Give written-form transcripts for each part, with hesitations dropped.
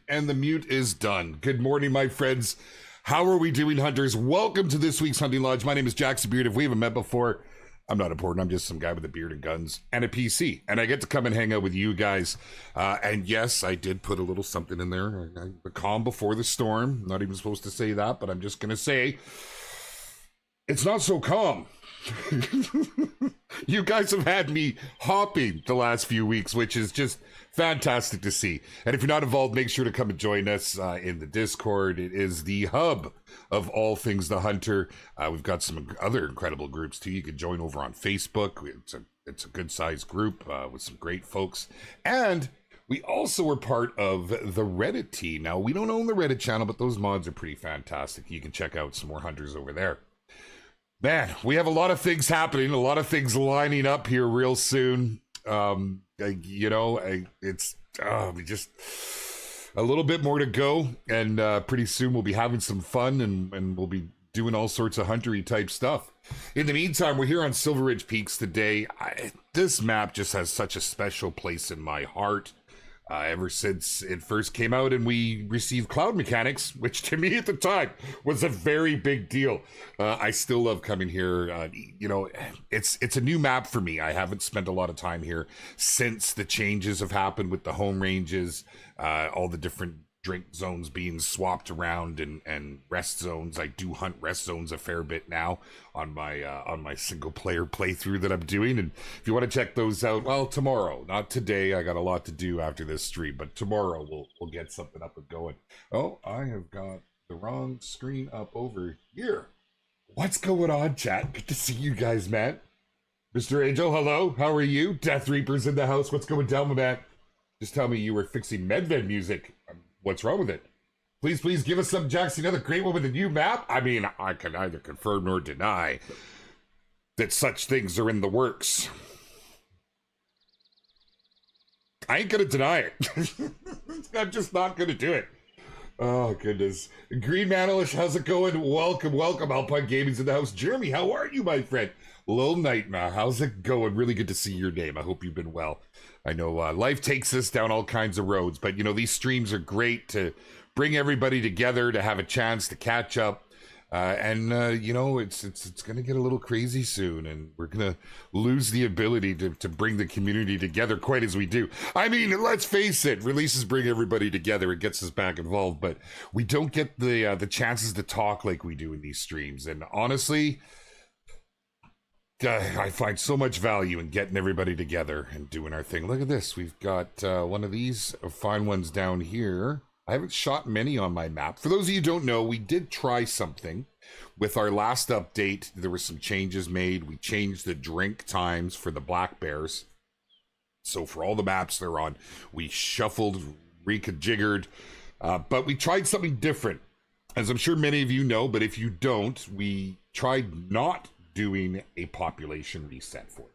And the mute is done. Good morning, my friends. How are we doing, hunters? Welcome to this week's Hunting Lodge. My name is Jackson Beard. If we haven't met before, I'm not important. I'm just some guy with a beard and guns and a PC. And I get to come and hang out with you guys. And yes, I did put a little something in there. The calm before the storm. I'm not even supposed to say that, but I'm just going to say it's not so calm. You guys have had me hopping the last few weeks, which is just fantastic to see. And if you're not involved, make sure to come and join us in the Discord. It is the hub of all things The Hunter. We've got some other incredible groups too. You can join over on Facebook. It's a good sized group with some great folks. And we also are part of the Reddit team. Now, we don't own the Reddit channel, but those mods are pretty fantastic. You can check out some more hunters over there. Man, we have a lot of things happening, a lot of things lining up here real soon. It's just a little bit more to go, and pretty soon we'll be having some fun, and we'll be doing all sorts of huntery type stuff. In the meantime, we're here on Silver Ridge Peaks today. This map just has such a special place in my heart. Ever since it first came out and we received cloud mechanics, which to me at the time was a very big deal. I still love coming here. It's a new map for me. I haven't spent a lot of time here since the changes have happened with the home ranges, all the different drink zones being swapped around and rest zones. I do hunt rest zones a fair bit now on my single player playthrough that I'm doing. And if you want to check those out, well, tomorrow, not today. I got a lot to do after this stream, but tomorrow we'll get something up and going. Oh, I have got the wrong screen up over here. What's going on, chat? Good to see you guys, man. Mr. Angel, hello. How are you? Death Reaper's in the house. What's going down, my man? Just tell me you were fixing Medved music. What's wrong with it? Please give us some, Jackson, another great one with a new map. I mean, I can neither confirm nor deny that such things are in the works. I ain't gonna deny it. I'm just not gonna do it. Oh, goodness. Green Manalish, how's it going? Welcome. Alpine Gaming's in the house. Jeremy, how are you, my friend? Lil Nightmare, how's it going? Really good to see your name. I hope you've been well. I know life takes us down all kinds of roads, but these streams are great to bring everybody together, to have a chance to catch up. It's going to get a little crazy soon, and we're going to lose the ability to bring the community together quite as we do. I mean, let's face it, releases bring everybody together. It gets us back involved, but we don't get the chances to talk like we do in these streams. And honestly, I find so much value in getting everybody together and doing our thing. Look at this. We've got one of these fine ones down here. I haven't shot many on my map. For those of you who don't know, we did try something. With our last update, there were some changes made. We changed the drink times for the black bears. So for all the maps they're on, we shuffled, reconfigured, but we tried something different. As I'm sure many of you know, but if you don't, we tried not doing a population reset for it.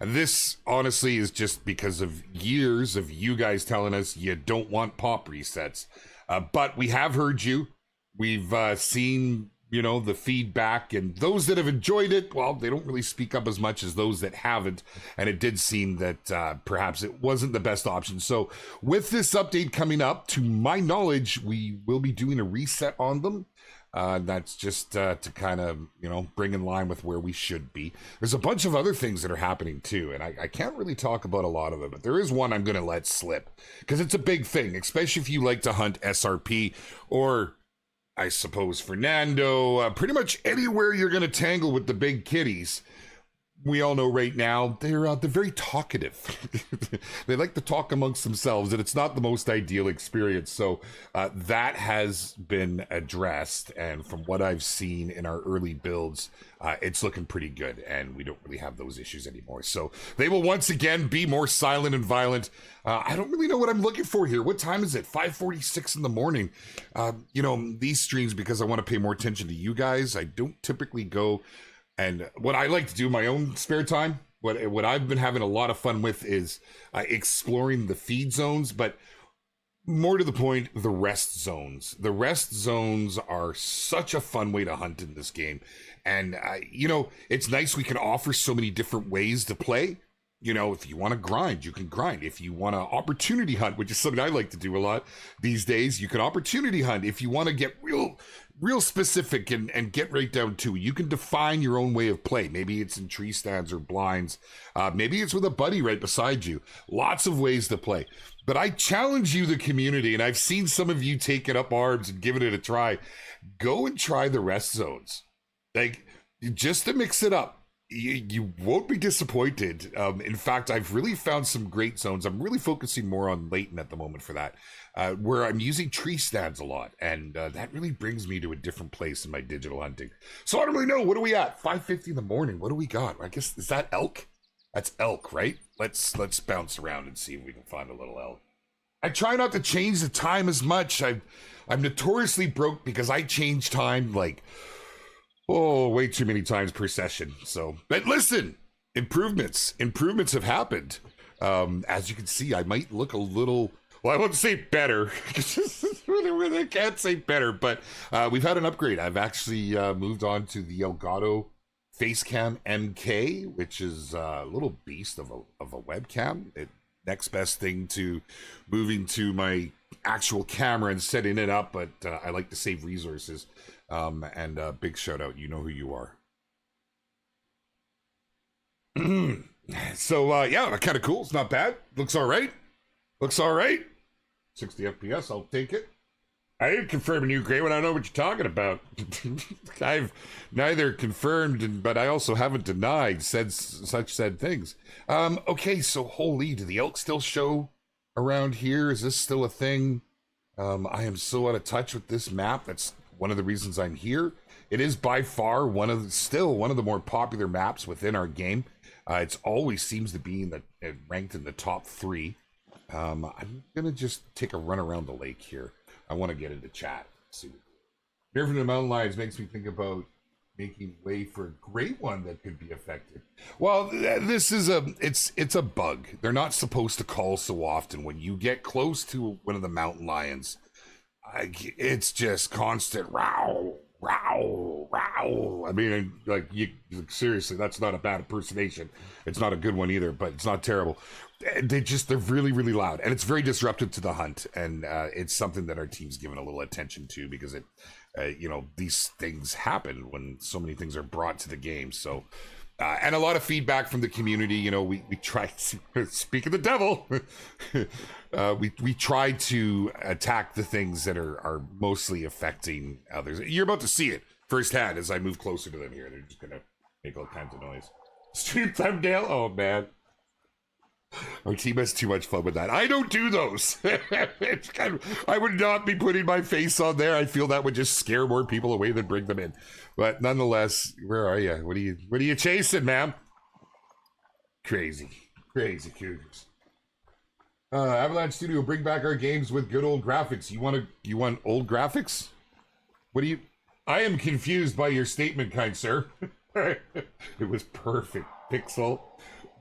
And this honestly is just because of years of you guys telling us you don't want pop resets, but we have heard you. We've seen the feedback, and those that have enjoyed it, well, they don't really speak up as much as those that haven't, and it did seem that perhaps it wasn't the best option. So with this update coming up, to my knowledge, we will be doing a reset on them. That's just to kind of, bring in line with where we should be. There's a bunch of other things that are happening too, and I can't really talk about a lot of them, but there is one I'm going to let slip because it's a big thing, especially if you like to hunt SRP or, I suppose, Fernando, pretty much anywhere you're going to tangle with the big kitties. We all know right now they're very talkative. They like to talk amongst themselves, and it's not the most ideal experience. So that has been addressed, and from what I've seen in our early builds, it's looking pretty good, and we don't really have those issues anymore. So they will once again be more silent and violent. I don't really know what I'm looking for here. What time is it? 5:46 in the morning. These streams, because I want to pay more attention to you guys, I don't typically go. And what I like to do in my own spare time, what I've been having a lot of fun with is exploring the feed zones, but more to the point, the rest zones. The rest zones are such a fun way to hunt in this game. And, it's nice we can offer so many different ways to play. You know, if you want to grind, you can grind. If you want to opportunity hunt, which is something I like to do a lot these days, you can opportunity hunt. If you want to get real specific and get right down to it, you can define your own way of play. Maybe it's in tree stands or blinds. Maybe it's with a buddy right beside you. Lots of ways to play. But I challenge you, the community, and I've seen some of you take it up arms and giving it a try. Go and try the rest zones. Like, just to mix it up. You won't be disappointed. In fact, I've really found some great zones. I'm really focusing more on Leighton at the moment for that, where I'm using tree stands a lot. And that really brings me to a different place in my digital hunting. So I don't really know. What are we at? 5:50 in the morning. What do we got? I guess, is that elk? That's elk, right? Let's bounce around and see if we can find a little elk. I try not to change the time as much. I'm notoriously broke because I change time like... way too many times per session. So, but listen, improvements have happened. As you can see, I might look a little, well, I won't say better. I can't say better, but we've had an upgrade. I've actually moved on to the Elgato Facecam MK, which is a little beast of a webcam. Next best thing to moving to my actual camera and setting it up, but I like to save resources. And big shout out, you know who you are. So yeah, kind of cool. It's not bad. Looks all right. 60 FPS, I'll take it. I didn't confirm a new gray one. I don't know what you're talking about. I've neither confirmed, but I also haven't denied such said things. Okay, so holy, do the elk still show around here? Is this still a thing? I am so out of touch with this map. That's one of the reasons I'm here. It is by far still one of the more popular maps within our game. It's always seems to be ranked in the top 3. I'm gonna just take a run around the lake here. I want to get into chat. See, here from the mountain lions makes me think about making way for a great one that could be affected. Well, this is it's a bug. They're not supposed to call so often. When you get close to one of the mountain lions, it's just constant row. I mean, like, seriously, that's not a bad impersonation. It's not a good one either, but it's not terrible. They're really, really loud, and it's very disruptive to the hunt. And it's something that our team's given a little attention to because these things happen when so many things are brought to the game. So, and a lot of feedback from the community. We try, speak of the devil, we try to attack the things that are mostly affecting others. You're about to see it firsthand as I move closer to them here. They're just gonna make all kinds of noise. Stream thumbnail, oh man. Our team has too much fun with that. I don't do those. I would not be putting my face on there. I feel that would just scare more people away than bring them in. But nonetheless, where are you? What are you chasing, ma'am? Crazy cougars. Avalanche Studio, bring back our games with good old graphics. You want old graphics? I am confused by your statement, kind sir. It was perfect. Pixel,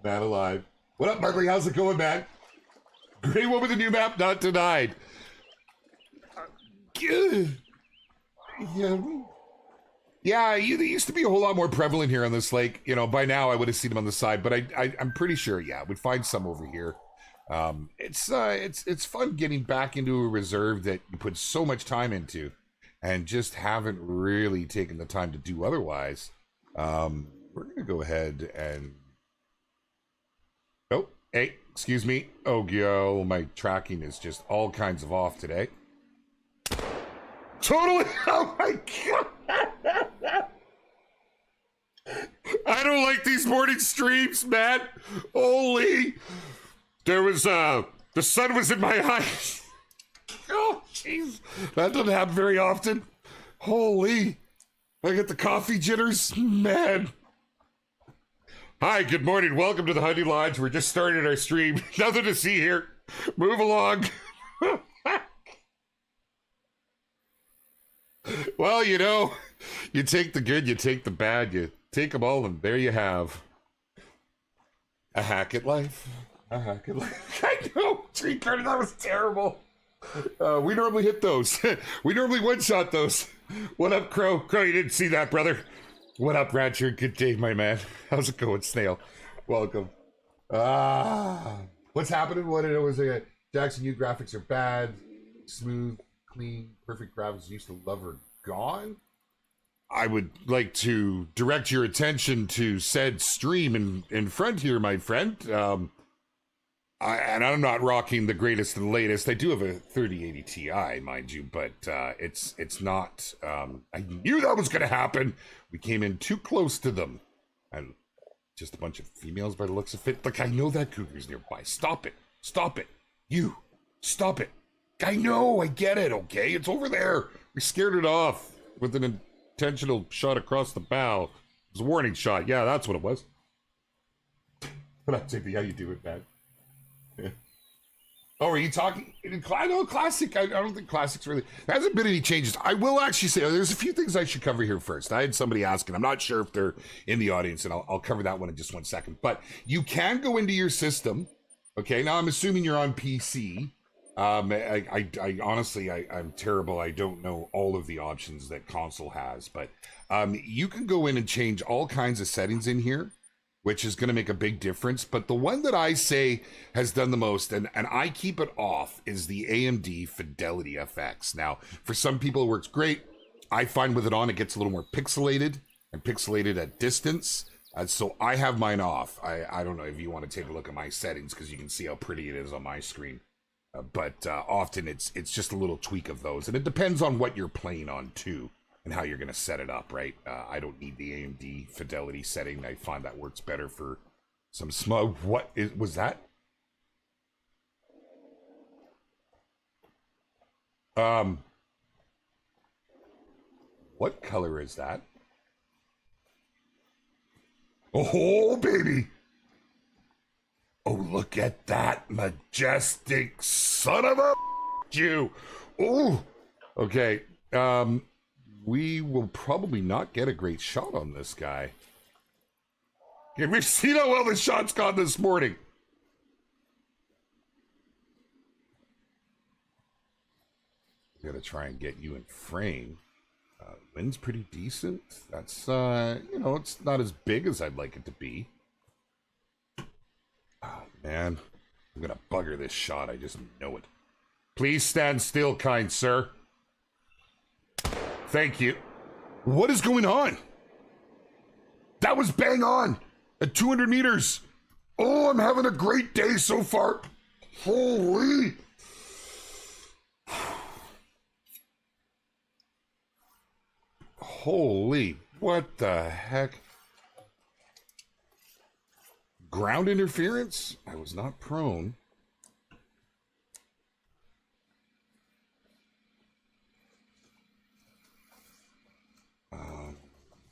man alive. What up, Markley? How's it going, man? Great one with the new map, not denied. Yeah, they used to be a whole lot more prevalent here on this lake. By now I would have seen them on the side, but I'm pretty sure, yeah, we'd find some over here. It's fun getting back into a reserve that you put so much time into and just haven't really taken the time to do otherwise. We're gonna go ahead and hey, excuse me. Oh, yo, my tracking is just all kinds of off today. Totally. Oh my god. I don't like these morning streams, man. Holy. There was, the sun was in my eyes. Oh, jeez. That doesn't happen very often. Holy. I get the coffee jitters, man. Hi, good morning. Welcome to the Hunting Lodge. We're just starting our stream. Nothing to see here. Move along. Well, you take the good, you take the bad, you take them all, and there you have a hack at life. I know, Tree Carter, that was terrible. We normally hit those. We normally one-shot those. What up, Crow? Crow, you didn't see that, brother. What up, Rancher? Good day, my man. How's it going, Snail? Welcome. What's happening? What it was a Jackson, new graphics are bad. Smooth, clean, perfect graphics used to love her gone. I would like to direct your attention to said stream in front here, my friend. And I'm not rocking the greatest and latest. I do have a 3080 Ti, mind you, but it's not. I knew that was going to happen. We came in too close to them, and just a bunch of females by the looks of it. Like, I know that cougar's nearby. Stop it! Stop it! You stop it! I know. I get it. Okay, it's over there. We scared it off with an intentional shot across the bow. It was a warning shot. Yeah, that's what it was. But I'm Tippy. How you doing, man? Yeah. Oh, are you talking? No, classic. I don't think classics really. There hasn't been any changes. I will actually say there's a few things I should cover here first. I had somebody asking. I'm not sure if they're in the audience, and I'll cover that one in just 1 second. But you can go into your system. Okay, now I'm assuming you're on PC. I honestly, I'm terrible. I don't know all of the options that console has, but you can go in and change all kinds of settings in here, which is going to make a big difference. But the one that I say has done the most, and I keep it off, is the AMD Fidelity FX. Now, for some people, it works great. I find with it on, it gets a little more pixelated and pixelated at distance. So I have mine off. I don't know if you want to take a look at my settings because you can see how pretty it is on my screen. But often it's just a little tweak of those. And it depends on what you're playing on, too, and how you're going to set it up, right? I don't need the AMD Fidelity setting. I find that works better for some small... What was that? What color is that? Oh, baby! Oh, look at that majestic son of a you. Oh, okay. We will probably not get a great shot on this guy. Have you seen how well the shot's gone this morning? I'm gonna try and get you in frame. Wind's pretty decent. That's, you know, it's not as big as I'd like it to be. Oh, man. I'm gonna bugger this shot. I just know it. Please stand still, kind sir. Thank you. What is going on? That was bang on at 200 meters. Oh, I'm having a great day so far. Holy. Holy. What the heck? Ground interference? I was not prone.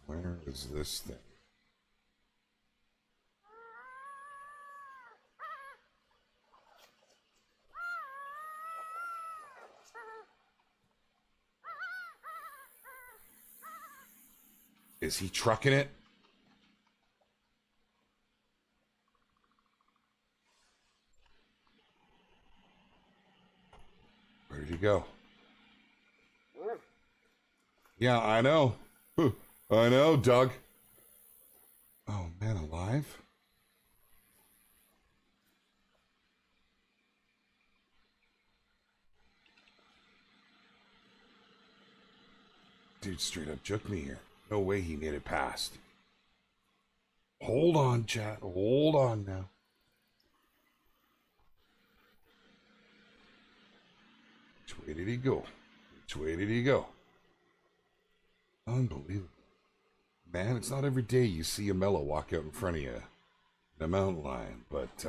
Where is this thing? Is he trucking it? Where did he go? Yeah, I know. I know, Doug. Oh, man, alive? Dude straight up juked me here. No way he made it past. Hold on, chat. Hold on now. Which way did he go? Which way did he go? Unbelievable. Man, it's not every day you see a mellow walk out in front of you in a mountain lion, but,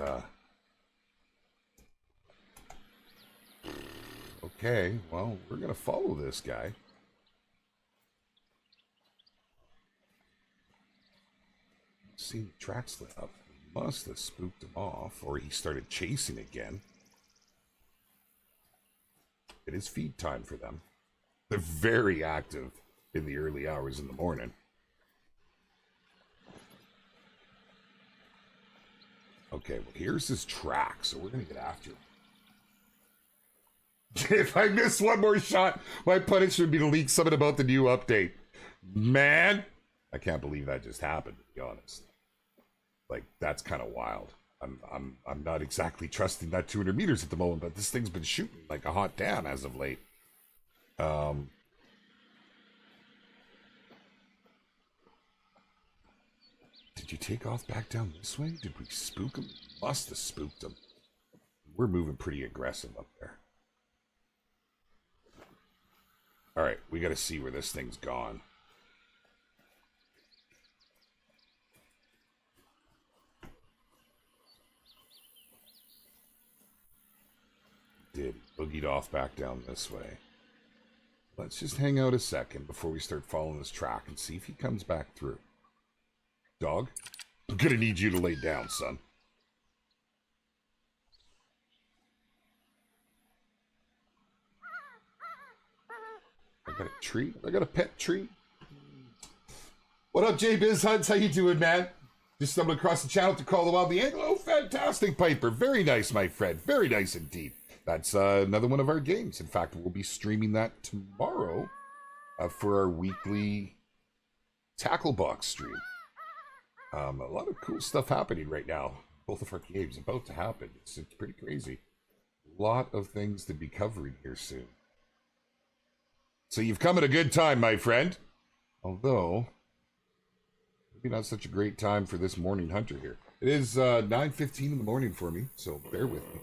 okay, well, we're gonna follow this guy. See the tracks lit up. He must have spooked him off, or he started chasing again. It is feed time for them. They're very active in the early hours in the morning. Okay, well, here's his track, so we're going to get after him. If I miss one more shot, my punishment would be to leak something about the new update. Man, I can't believe that just happened, to be honest. Like, that's kind of wild. I'm not exactly trusting that 200 meters at the moment, but this thing's been shooting like a hot damn as of late. Did you take off back down this way? Did we spook him? Must have spooked him. We're moving pretty aggressive up there. All right, we got to see where this thing's gone. Did boogied off back down this way. Let's just hang out a second before we start following this track and see if he comes back through. Dog, I'm gonna need you to lay down, son. I got a treat. I got a pet treat. What up, J-Biz Hunts? How you doing, man? Just stumbled across the channel to call the Wild the Anglo. Fantastic, Piper. Very nice, my friend. Very nice indeed. That's another one of our games. In fact, we'll be streaming that tomorrow for our weekly tackle box stream. A lot of cool stuff happening right now. Both of our games about to happen. It's pretty crazy. A lot of things to be covering here soon. So you've come at a good time, my friend. Although, maybe not such a great time for this morning hunter here. It is 9:15 in the morning for me, so bear with me.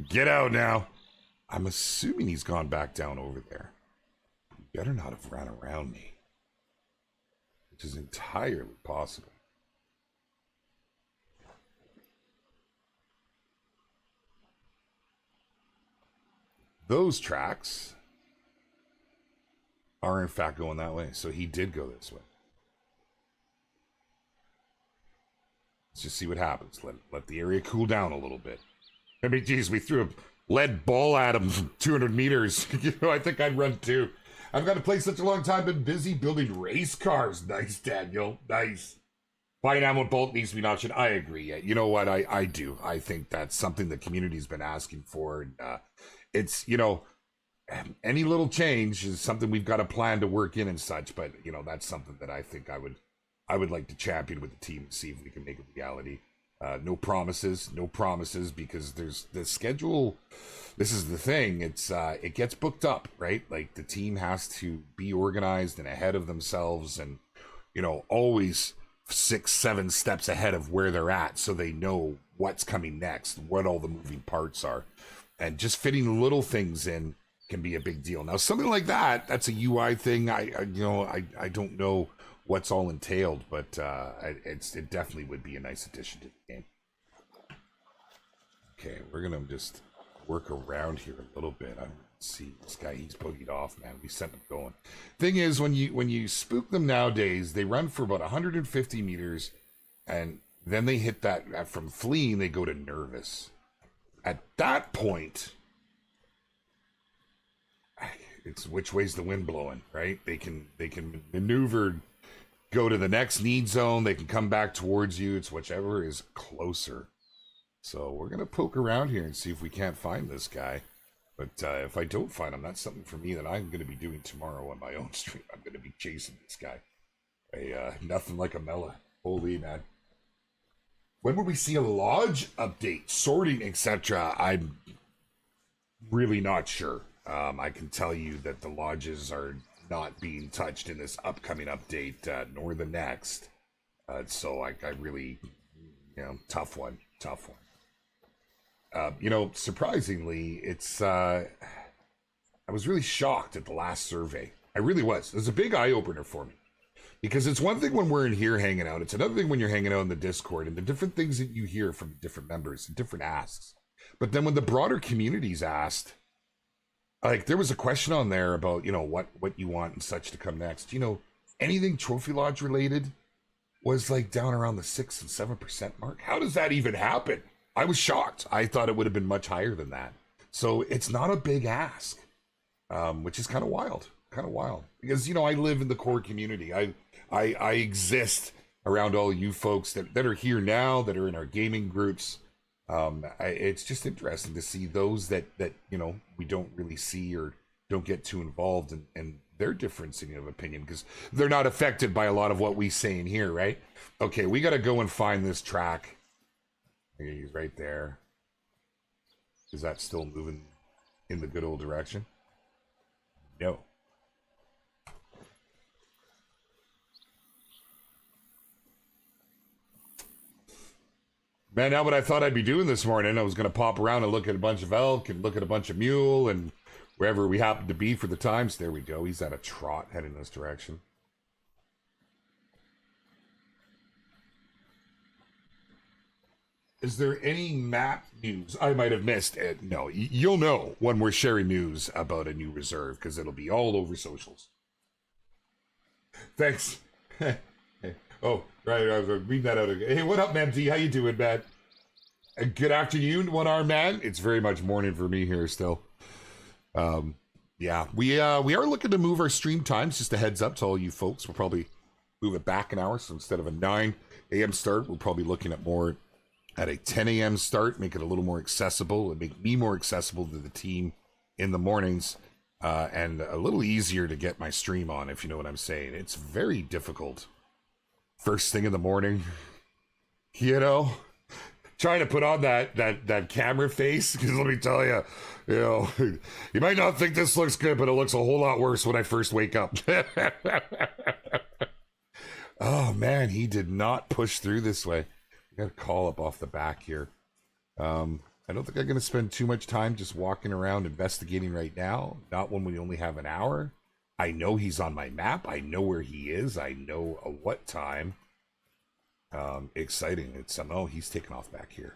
Get out now. I'm assuming he's gone back down over there. He better not have ran around me. Which is entirely possible. Those tracks are in fact going that way. So he did go this way. Let's just see what happens. Let the area cool down a little bit. I mean, geez, we threw a lead ball at him from 200 meters. You know, I think I'd run too. I've got to play such a long time, been busy building race cars. Nice, Daniel. Nice. Buying ammo bolt needs to be an option. I agree. Yeah, you know what? I do. I think that's something the community's been asking for. And it's, you know, any little change is something we've got to plan to work in and such. But, you know, that's something that I think I would like to champion with the team and see if we can make it reality. No promises, because there's the schedule. This is the thing. It gets booked up, right? Like the team has to be organized and ahead of themselves, and you know, always 6-7 steps ahead of where they're at, so they know what's coming next, what all the moving parts are, and just fitting little things in can be a big deal. Now, something like that's a UI thing. I don't know what's all entailed, but it definitely would be a nice addition to the game. Okay, we're gonna just work around here a little bit. I don't see this guy. He's boogied off, man. We sent him going. Thing is, when you spook them nowadays, they run for about 150 meters, and then they hit that from fleeing. They go to nervous. At that point, it's which way's the wind blowing, right? They can maneuver. Go to the next need zone. They can come back towards you. It's whichever is closer. So we're going to poke around here and see if we can't find this guy. But if I don't find him, that's something for me that I'm going to be doing tomorrow on my own stream. I'm going to be chasing this guy. Nothing like a Mela. Holy man. When will we see a lodge update, sorting, etc.? I'm really not sure. I can tell you that the lodges are not being touched in this upcoming update, nor the next. So I really, you know, tough one. You know, surprisingly, it's, I was really shocked at the last survey. I really was. It was a big eye-opener for me. Because it's one thing when we're in here hanging out. It's another thing when you're hanging out in the Discord and the different things that you hear from different members and different asks. But then when the broader community's asked, like, there was a question on there about, you know, what you want and such to come next. You know, anything Trophy Lodge related was like down around the 6 and 7% mark. How does that even happen? I was shocked. I thought it would have been much higher than that. So it's not a big ask, which is kind of wild. Because, you know, I live in the core community. I exist around all you folks that are here now, that are in our gaming groups. It's just interesting to see those that you know we don't really see or don't get too involved, and their differencing of opinion, because they're not affected by a lot of what we say in here, right? Okay, we got to go and find this track. Okay, he's right there. Is that still moving in the good old direction? No. Man, now what I thought I'd be doing this morning, I was going to pop around and look at a bunch of elk and look at a bunch of mule and wherever we happen to be for the times. There we go. He's at a trot heading this direction. Is there any map news I might have missed? No, you'll know when we're sharing news about a new reserve because it'll be all over socials. Thanks. Oh, right, I was reading that out again. Hey, what up, man? D? How you doing, man? Good afternoon, one-armed man. It's very much morning for me here still. Yeah, we are looking to move our stream times. Just a heads up to all you folks. We'll probably move it back an hour. So instead of a 9 a.m. start, we're probably looking at more at a 10 a.m. start, make it a little more accessible and make me more accessible to the team in the mornings, and a little easier to get my stream on, if you know what I'm saying. It's very difficult first thing in the morning, you know, trying to put on that camera face, because let me tell you, you know, you might not think this looks good, but it looks a whole lot worse when I first wake up. Oh man, he did not push through this way. I got a call up off the back here. I don't think I'm going to spend too much time just walking around investigating right now. Not when we only have an hour. I know he's on my map. I know where he is. I know what time. Exciting. It's oh, he's taking off back here.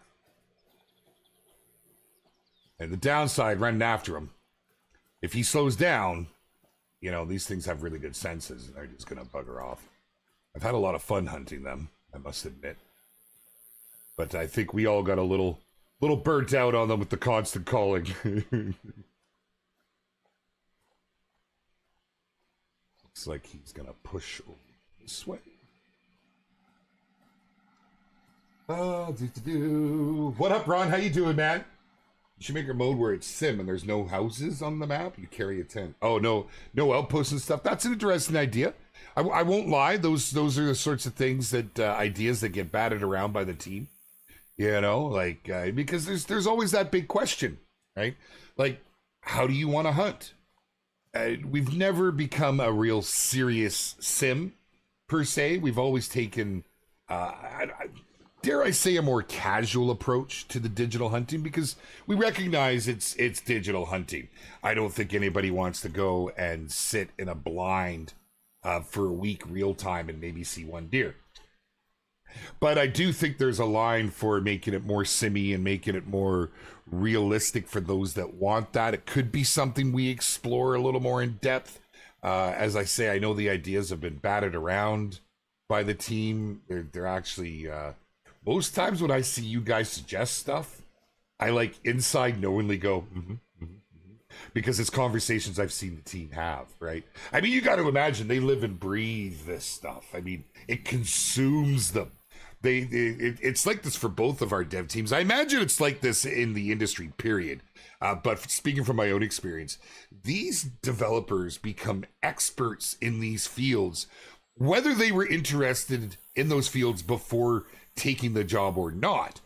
And the downside, running after him. If he slows down, you know, these things have really good senses, and they're just going to bugger off. I've had a lot of fun hunting them, I must admit. But I think we all got a little burnt out on them with the constant calling. Looks like he's gonna push over this way. What up, Ron? How you doing, man? You should make a mode where it's sim and there's no houses on the map. You carry a tent. Oh, no outposts and stuff. That's an interesting idea. I won't lie. Those are the sorts of things that ideas that get batted around by the team. You know, like because there's always that big question, right? Like, how do you want to hunt? We've never become a real serious sim per se. We've always taken, dare I say, a more casual approach to the digital hunting, because we recognize it's digital hunting. I don't think anybody wants to go and sit in a blind for a week real time and maybe see one deer. But I do think there's a line for making it more simmy and making it more realistic for those that want that. It could be something we explore a little more in depth. As I say, I know the ideas have been batted around by the team. They're actually, most times when I see you guys suggest stuff, I like inside knowingly go, because it's conversations I've seen the team have, right? I mean, you got to imagine they live and breathe this stuff. I mean, it consumes them. It's like this for both of our dev teams. I imagine it's like this in the industry, period. But speaking from my own experience, these developers become experts in these fields, whether they were interested in those fields before taking the job or not.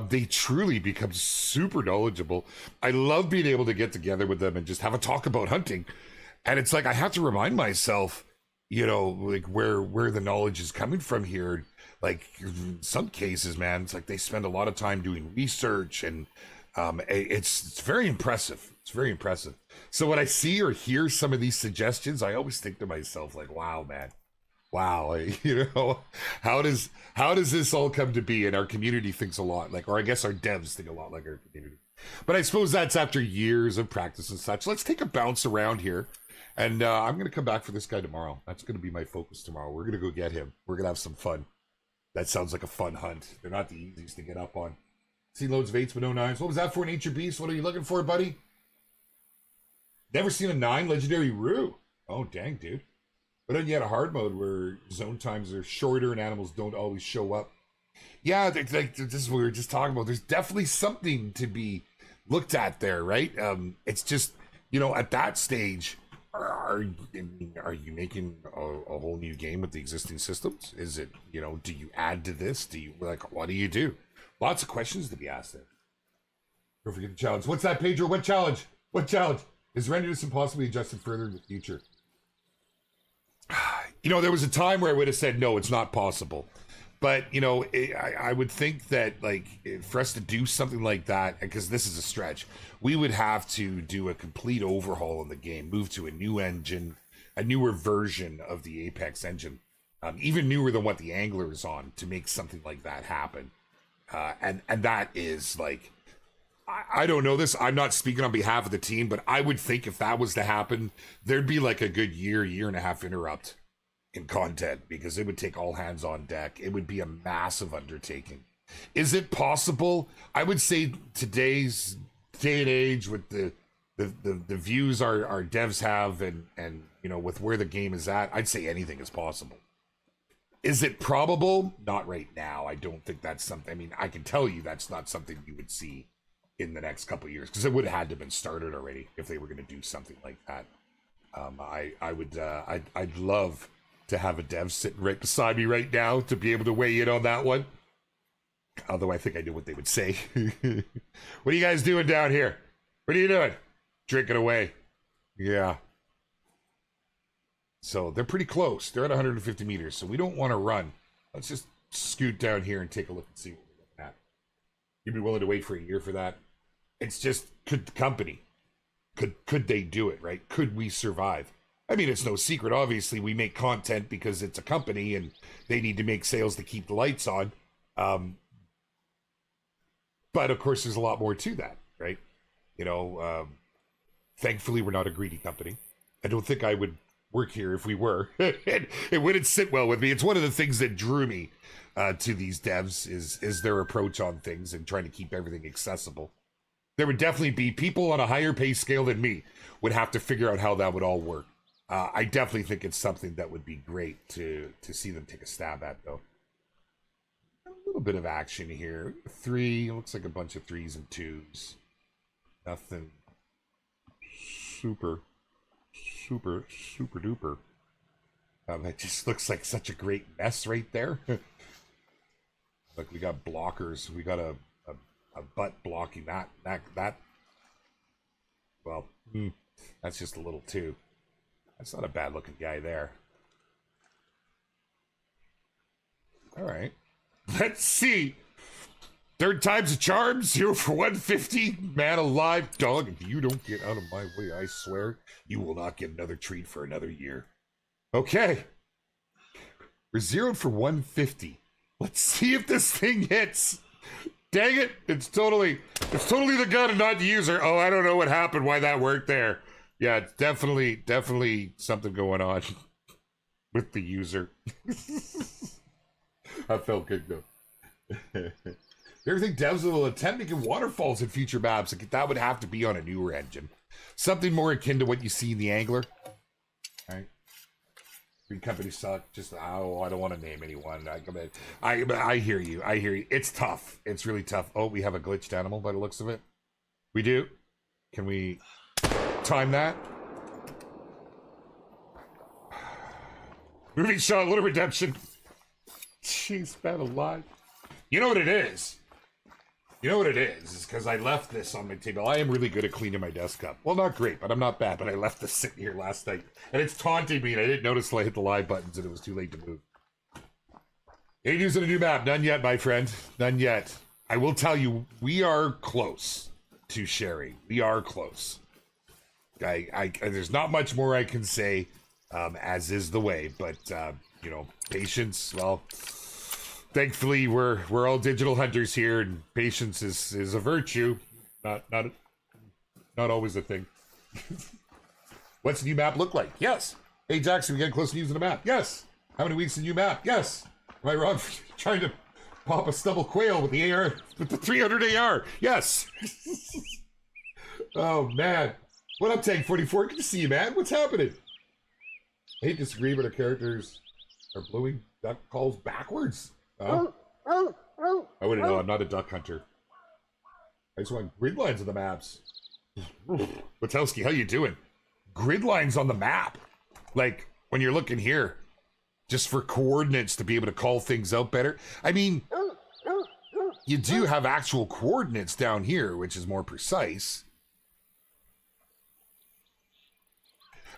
They truly become super knowledgeable. I love being able to get together with them and just have a talk about hunting. And it's like I have to remind myself, you know, like where the knowledge is coming from here. Like in some cases, man, it's like they spend a lot of time doing research, and it's very impressive. It's very impressive. So when I see or hear some of these suggestions, I always think to myself, like, wow, man. Wow, you know, how does this all come to be? And our community thinks a lot like, or I guess our devs think a lot like our community. But I suppose that's after years of practice and such. Let's take a bounce around here. And I'm going to come back for this guy tomorrow. That's going to be my focus tomorrow. We're going to go get him. We're going to have some fun. That sounds like a fun hunt. They're not the easiest to get up on. Seen loads of 8s but no 9s. What was that for, an Nature Beast? What are you looking for, buddy? Never seen a 9 Legendary Roo. Oh, dang, dude. But then you had a hard mode where zone times are shorter and animals don't always show up. Yeah, this is what we were just talking about. There's definitely something to be looked at there, right? It's just, you know, at that stage, are you making a whole new game with the existing systems? Is it, you know, do you add to this? Do you, like, what do you do? Lots of questions to be asked there. Don't forget the challenge. What's that, Pedro? What challenge? What challenge? Is renderness impossibly adjusted further in the future? You know, there was a time where I would have said, no, it's not possible. But, you know, I would think that, like, for us to do something like that, because this is a stretch, we would have to do a complete overhaul in the game, move to a new engine, a newer version of the Apex engine, even newer than what the Angler is on, to make something like that happen. And that is, like, I don't know this. I'm not speaking on behalf of the team, but I would think if that was to happen, there'd be like a good year and a half interrupt in content, because it would take all hands on deck. It would be a massive undertaking. Is it possible? I would say today's day and age, with the views our devs have, and you know, with where the game is at, I'd say anything is possible. Is it probable? Not right now. I don't think that's something. I mean, I can tell you that's not something you would see in the next couple of years, because it would have had to have been started already if they were going to do something like that. I'd love to have a dev sitting right beside me right now to be able to weigh in on that one. Although I think I knew what they would say. What are you guys doing down here? What are you doing? Drinking away. Yeah. So they're pretty close. They're at 150 meters, so we don't want to run. Let's just scoot down here and take a look and see what we're looking at. You'd be willing to wait for a year for that? It's just, could the company, could they do it, right? Could we survive? I mean, it's no secret. Obviously, we make content because it's a company and they need to make sales to keep the lights on. But of course, there's a lot more to that, right? You know, thankfully, we're not a greedy company. I don't think I would work here if we were. It wouldn't sit well with me. It's one of the things that drew me to these devs is their approach on things and trying to keep everything accessible. There would definitely be people on a higher pay scale than me would have to figure out how that would all work. I definitely think it's something that would be great to see them take a stab at, though. A little bit of action here. 3, looks like a bunch of 3s and 2s. Nothing super duper. It just looks like such a great mess right there. Like, we got blockers. We got a butt blocking that. Well, that's just a little too. That's not a bad looking guy there. All right. Let's see. Third time's a charm. 0 for 150. Man alive, dog. If you don't get out of my way, I swear you will not get another treat for another year. Okay. We're 0'd for 150. Let's see if this thing hits. Dang it. It's totally the gun and not the user. Oh, I don't know what happened, why that worked there. Yeah, it's definitely something going on with the user. I felt good though. Everything devs will attempt making waterfalls in future maps. That would have to be on a newer engine. Something more akin to what you see in the Angler. All right. Green companies suck. Just, oh, I don't want to name anyone. I hear you. I hear you. It's tough. It's really tough. Oh, we have a glitched animal by the looks of it. We do. Can we time that? Moving shot, little redemption. Jeez, man alive. You know what it is? You know what it is because I left this on my table. I am really good at cleaning my desk up. Well, not great, but I'm not bad. But I left this sitting here last night. And it's taunting me, and I didn't notice till I hit the live buttons, and it was too late to move. Ain't using a new map. None yet, my friend. None yet. I will tell you, we are close to sharing. We are close. There's not much more I can say, as is the way. But, you know, patience, well... Thankfully, we're all digital hunters here, and patience is a virtue, not always a thing. What's the new map look like? Yes. Hey Jackson, we getting close to using the map? Yes. How many weeks in the new map? Yes. Am I wrong for trying to pop a stubble quail with the AR, with the 300 AR? Yes. Oh man, what up, Tank 44? Good to see you, man. What's happening? I hate to disagree, but our characters are blowing duck calls backwards. I wouldn't know. I'm not a duck hunter. I just want grid lines of the maps. Wachowski, how you doing? grid lines on the map. Like when you're looking here, just for coordinates to be able to call things out better. I mean, you do have actual coordinates down here, which is more precise.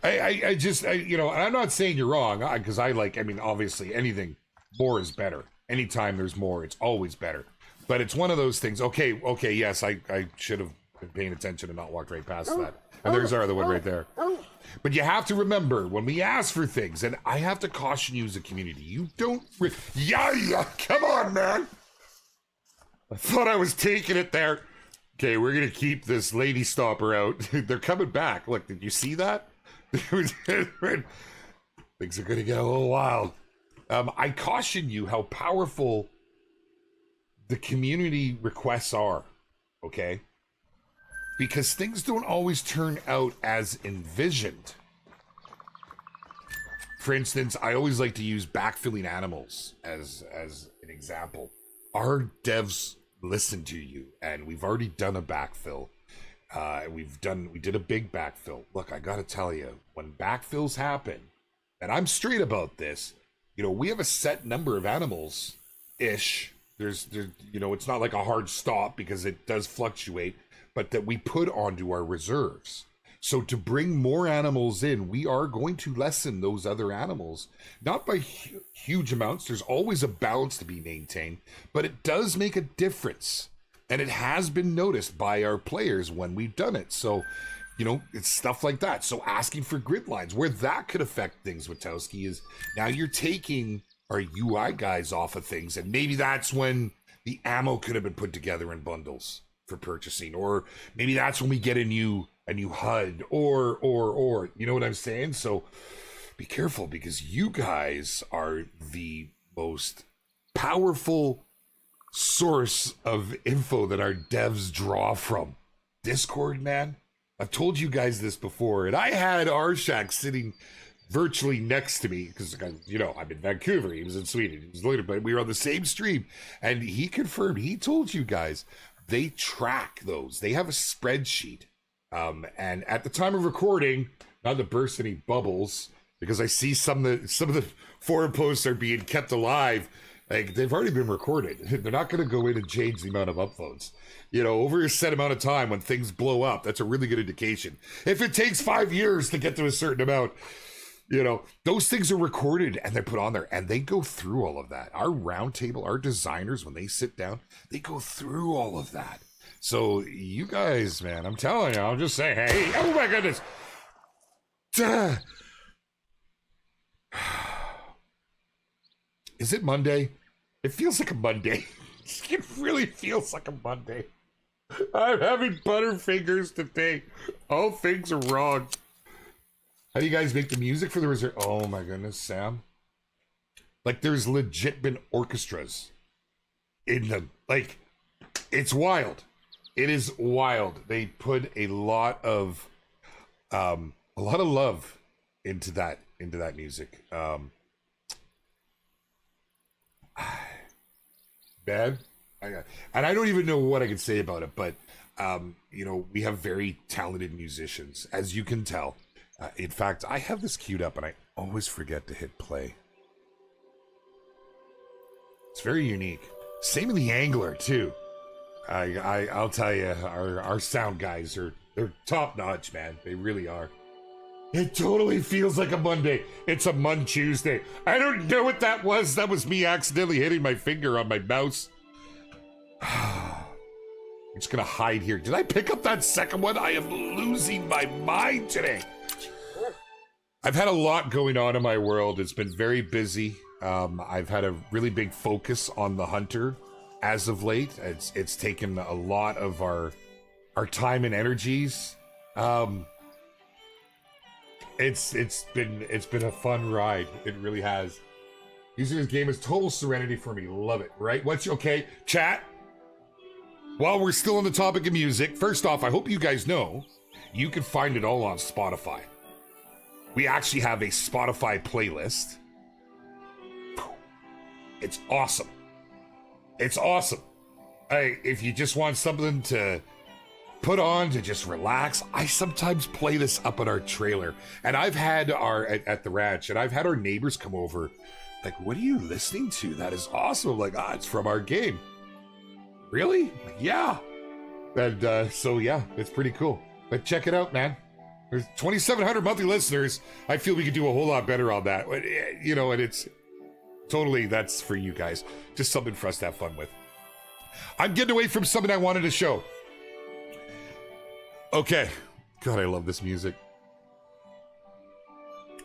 I just, you know, and I'm not saying you're wrong, because I mean, obviously anything more is better. Anytime there's more, it's always better. But it's one of those things. Okay, yes, I should have been paying attention and not walked right past that. And there's our other one right there. But you have to remember, when we ask for things, and I have to caution you as a community, you don't... Yeah, come on, man! I thought I was taking it there. Okay, we're going to keep this lady stopper out. They're coming back. Look, did you see that? Things are going to get a little wild. I caution you how powerful the community requests are, okay? Because things don't always turn out as envisioned. For instance, I always like to use backfilling animals as an example. Our devs listen to you, and we've already done a backfill. We did a big backfill. Look, I gotta tell you, when backfills happen, and I'm straight about this, you know, we have a set number of animals ish. There's you know, it's not like a hard stop because it does fluctuate, but that we put onto our reserves. So to bring more animals in, we are going to lessen those other animals, not by huge amounts. There's always a balance to be maintained, but it does make a difference. And it has been noticed by our players when we've done it. So, you know, it's stuff like that. So asking for grid lines, where that could affect things, Witowski, is now you're taking our UI guys off of things. And maybe that's when the ammo could have been put together in bundles for purchasing. Or maybe that's when we get a new HUD or, you know what I'm saying? So be careful, because you guys are the most powerful source of info that our devs draw from. Discord, man. I've told you guys this before, and I had Arshak sitting virtually next to me because, you know, I'm in Vancouver. He was in Sweden. He was later, but we were on the same stream, and he confirmed. He told you guys they track those. They have a spreadsheet, and at the time of recording, not to burst any bubbles, because I see some of the forum posts are being kept alive. Like, they've already been recorded. They're not going to go in and change the amount of uploads. You know, over a set amount of time, when things blow up, that's a really good indication. If it takes 5 years to get to a certain amount, you know, those things are recorded and they're put on there, and they go through all of that. Our roundtable, our designers, when they sit down, they go through all of that. So you guys, man, I'm telling you, I'm just saying, hey, oh my goodness. Is it Monday? It feels like a Monday. It really feels like a Monday. I'm having butterfingers today. All things are wrong. How do you guys make the music for the reserve? Oh my goodness, Sam. Like, there's legit been orchestras in them. Like, it's wild. It is wild. They put a lot of love into that music. Man, and I don't even know what I can say about it, but you know, we have very talented musicians, as you can tell. In fact, I have this queued up and I always forget to hit play. It's very unique. Same in the Angler too. I'll tell you, our sound guys they're top notch, man. They really are. It totally feels like a Monday. It's a Mon Tuesday. I don't know what that was. That was me accidentally hitting my finger on my mouse. I'm just gonna hide here. Did I pick up that second one? I am losing my mind today. I've had a lot going on in my world. It's been very busy. I've had a really big focus on the Hunter as of late. It's taken a lot of our time and energies. It's been a fun ride. It really has. Using this game is total serenity for me. Love it, right? Okay, chat? While we're still on the topic of music, first off, I hope you guys know you can find it all on Spotify. We actually have a Spotify playlist. It's awesome. It's awesome. If you just want something to put on to just relax. I sometimes play this up at our trailer, and I've had at the ranch, and I've had our neighbors come over, like, what are you listening to? That is awesome. I'm like, it's from our game. Really? Like, yeah. And so yeah, it's pretty cool. But check it out, man. There's 2,700 monthly listeners. I feel we could do a whole lot better on that. You know, and it's totally, that's for you guys. Just something for us to have fun with. I'm getting away from something I wanted to show. Okay. God, I love this music.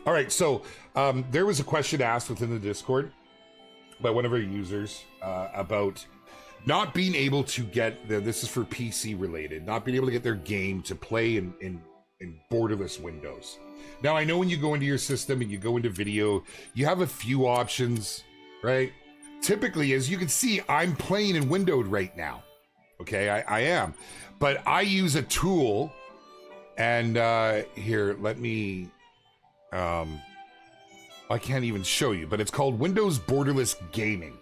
All right, so there was a question asked within the Discord by one of our users about not being able to get, this is for PC related, not being able to get their game to play in borderless windows. Now, I know when you go into your system and you go into video, you have a few options, right? Typically, as you can see, I'm playing in windowed right now. Okay, I am. But I use a tool, and here, let me, I can't even show you, but it's called Windows Borderless Gaming.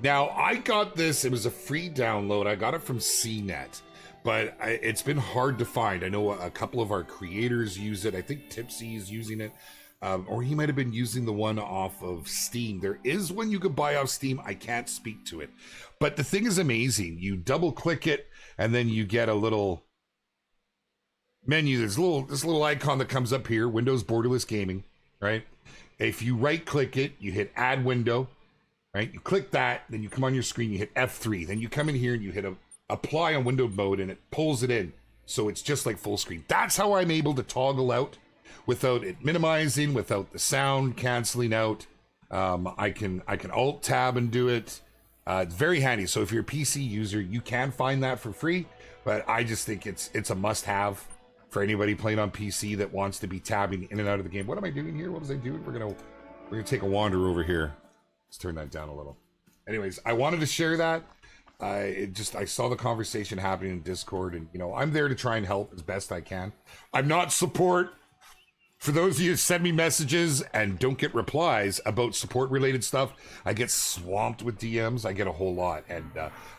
Now, I got this, it was a free download. I got it from CNET, but it's been hard to find. I know a couple of our creators use it. I think Tipsy is using it, or he might have been using the one off of Steam. There is one you could buy off Steam. I can't speak to it, but the thing is amazing. You double click it, and then you get a little menu. There's this little icon that comes up here, Windows Borderless Gaming, right? If you right click it, you hit add window, right? You click that, then you come on your screen, you hit F3, then you come in here and you hit apply on windowed mode, and it pulls it in. So it's just like full screen. That's how I'm able to toggle out without it minimizing, without the sound canceling out. I can alt tab and do it. It's very handy. So if you're a PC user, you can find that for free, but I just think it's a must have for anybody playing on PC that wants to be tabbing in and out of the game. What am I doing here? What was I doing? We're gonna take a wander over here. Let's turn that down a little. Anyways, I wanted to share that. I saw the conversation happening in Discord, and you know, I'm there to try and help as best I can. I'm not support. For those of you who send me messages and don't get replies about support related stuff, I get swamped with DMs. I get a whole lot, and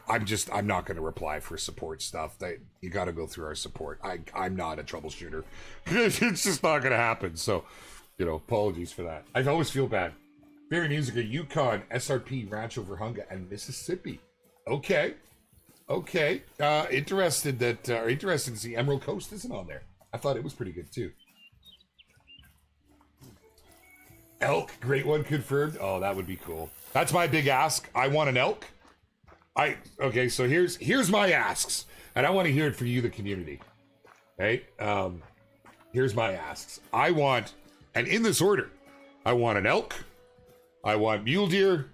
I'm not going to reply for support stuff. You got to go through our support. I'm not a troubleshooter. It's just not going to happen. So, you know, apologies for that. I always feel bad. Favorite music: Yukon, SRP, Rancho Verhunga, and Mississippi. Okay. Interested to see Emerald Coast isn't on there. I thought it was pretty good too. Elk, great one confirmed. Oh, that would be cool. That's my big ask. I want an elk. Okay, so here's my asks, and I want to hear it from you, the community. Okay, here's my asks. I want, and in this order, I want an elk, I want mule deer,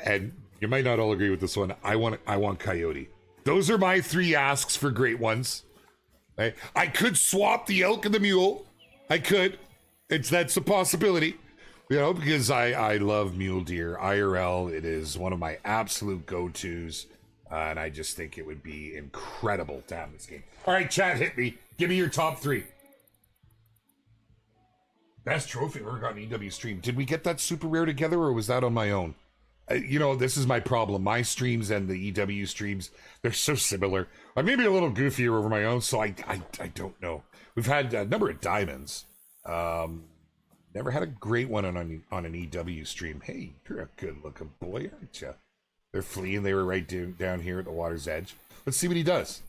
and you might not all agree with this one. I want coyote. Those are my three asks for great ones. Okay? I could swap the elk and the mule. I could. That's a possibility, you know, because I love mule deer IRL. It is one of my absolute go-tos, and I just think it would be incredible to have this game. All right, chat, hit me. Give me your top three. Best trophy I've ever got in EW stream. Did we get that super rare together, or was that on my own? You know, this is my problem. My streams and the EW streams, they're so similar. I may be a little goofier over my own, so I don't know. We've had a number of diamonds. Never had a great one on an EW stream. Hey, you're a good looking boy, aren't you? They're fleeing. They were right down here at the water's edge. Let's see what he does.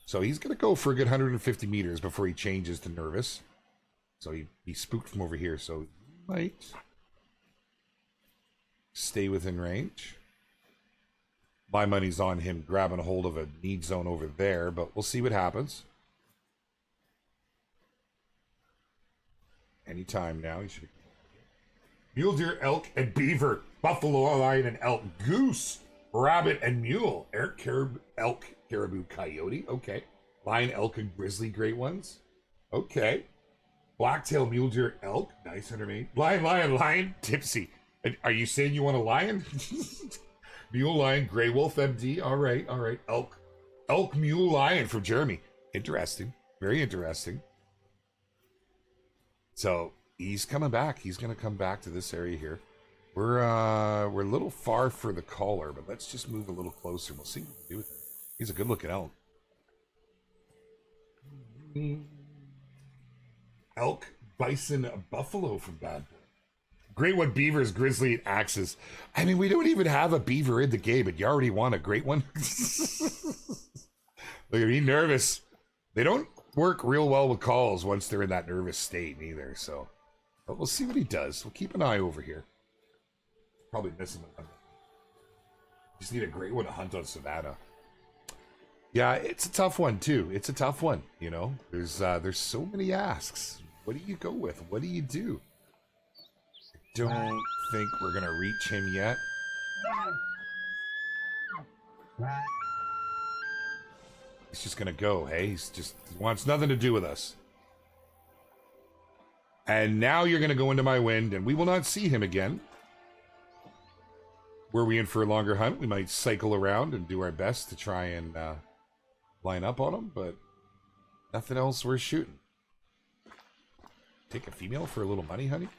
So he's going to go for a good 150 meters before he changes to nervous. So he spooked from over here. So he might stay within range. My money's on him grabbing a hold of a need zone over there, but we'll see what happens. Anytime now. He should. Mule deer, elk, and beaver. Buffalo, lion, and elk. Goose, rabbit, and mule. Elk, caribou, coyote. Okay. Lion, elk, and grizzly. Great ones. Okay. Blacktail, mule deer, elk. Nice underneath. Lion. Tipsy. Are you saying you want a lion? Mule, lion, gray wolf, MD. All right. Elk, mule, lion from Jeremy. Interesting. Very interesting. So he's coming back. He's going to come back to this area here. We're a little far for the caller, but let's just move a little closer. We'll see what we can do with him. He's a good-looking elk. Elk, bison, buffalo from Bad Boy. Great one, beavers, grizzly, and axes. I mean, we don't even have a beaver in the game, but you already want a great one? Look at me, nervous. They don't work real well with calls once they're in that nervous state either, so. But we'll see what he does. We'll keep an eye over here. Probably miss him. Just need a great one to hunt on Savannah. Yeah, it's a tough one too. It's a tough one, you know. There's so many asks. What do you go with? What do you do? Don't think we're gonna reach him yet. He's just gonna go, hey? He wants nothing to do with us. And now you're gonna go into my wind, and we will not see him again. Were we in for a longer hunt, we might cycle around and do our best to try and line up on him, but nothing else worth shooting. Take a female for a little money, honey?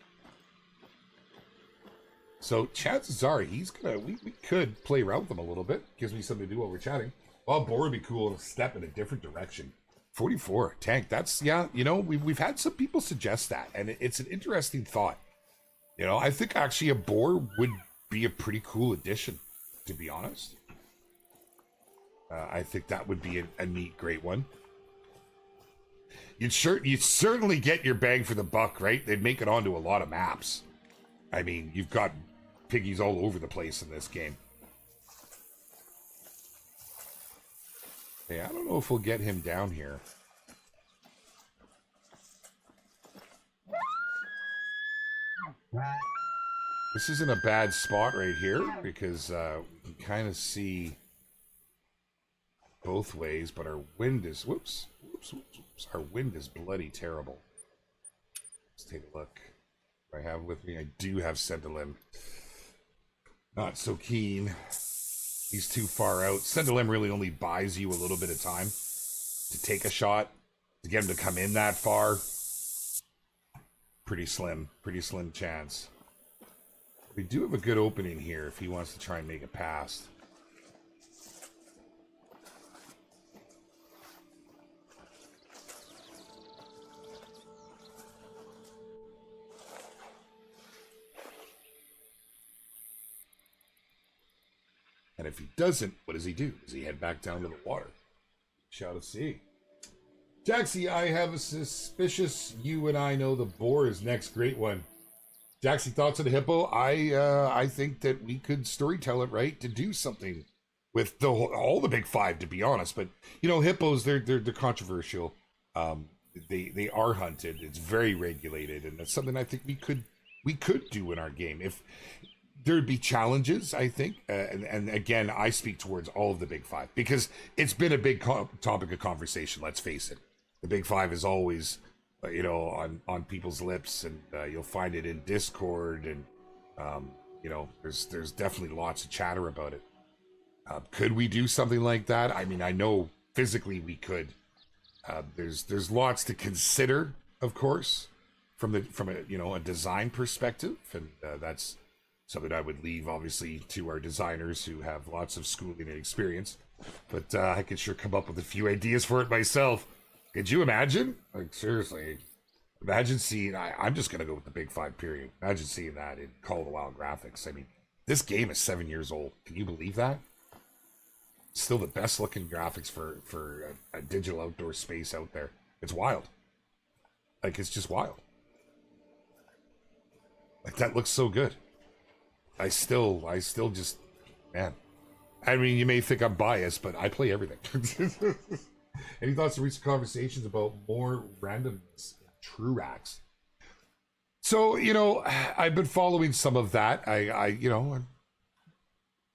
So chances are he's gonna, we could play around with him a little bit. Gives me something to do while we're chatting. Well, boar would be cool to step in a different direction. 44, tank, that's, yeah, you know, we've had some people suggest that, and it's an interesting thought. You know, I think actually a boar would be a pretty cool addition, to be honest. I think that would be a neat, great one. You'd certainly get your bang for the buck, right? They'd make it onto a lot of maps. I mean, you've got piggies all over the place in this game. Hey, I don't know if we'll get him down here. This isn't a bad spot right here because we can kind of see both ways, but our wind is, whoops, our wind is bloody terrible. Let's take a look. I have with me, I do have Sendalim. Not so keen. He's too far out. Sendalim really only buys you a little bit of time to take a shot. To get him to come in that far, pretty slim chance. We do have a good opening here if he wants to try and make it past. And if he doesn't, what does he do? Does he head back down to the water? Shall see. Jaxie, I have a suspicious you and I know the boar is next. Great one. Jaxie, thoughts on the hippo? I think that we could storytell it right to do something with all the big five, to be honest. But you know, hippos, they're controversial. They are hunted. It's very regulated, and that's something I think we could do in our game if there'd be challenges. I think, and again, I speak towards all of the big five because it's been a big topic of conversation. Let's face it, the big five is always, you know, on people's lips, and you'll find it in Discord, and you know, there's definitely lots of chatter about it. Could we do something like that? I mean, I know physically we could. There's lots to consider, of course, from a you know, a design perspective, and that's something I would leave obviously to our designers who have lots of schooling and experience. But I could sure come up with a few ideas for it myself. Could you imagine? Like, seriously, imagine seeing, I'm just going to go with the big five, period. Imagine seeing that in Call of the Wild graphics. I mean, this game is 7 years old. Can you believe that? Still the best looking graphics for a digital outdoor space out there. It's wild. Like, it's just wild. Like, that looks so good. I still just, man. I mean, you may think I'm biased, but I play everything. Any thoughts on recent conversations about more randomness in true racks? So, you know, I've been following some of that. I you know, I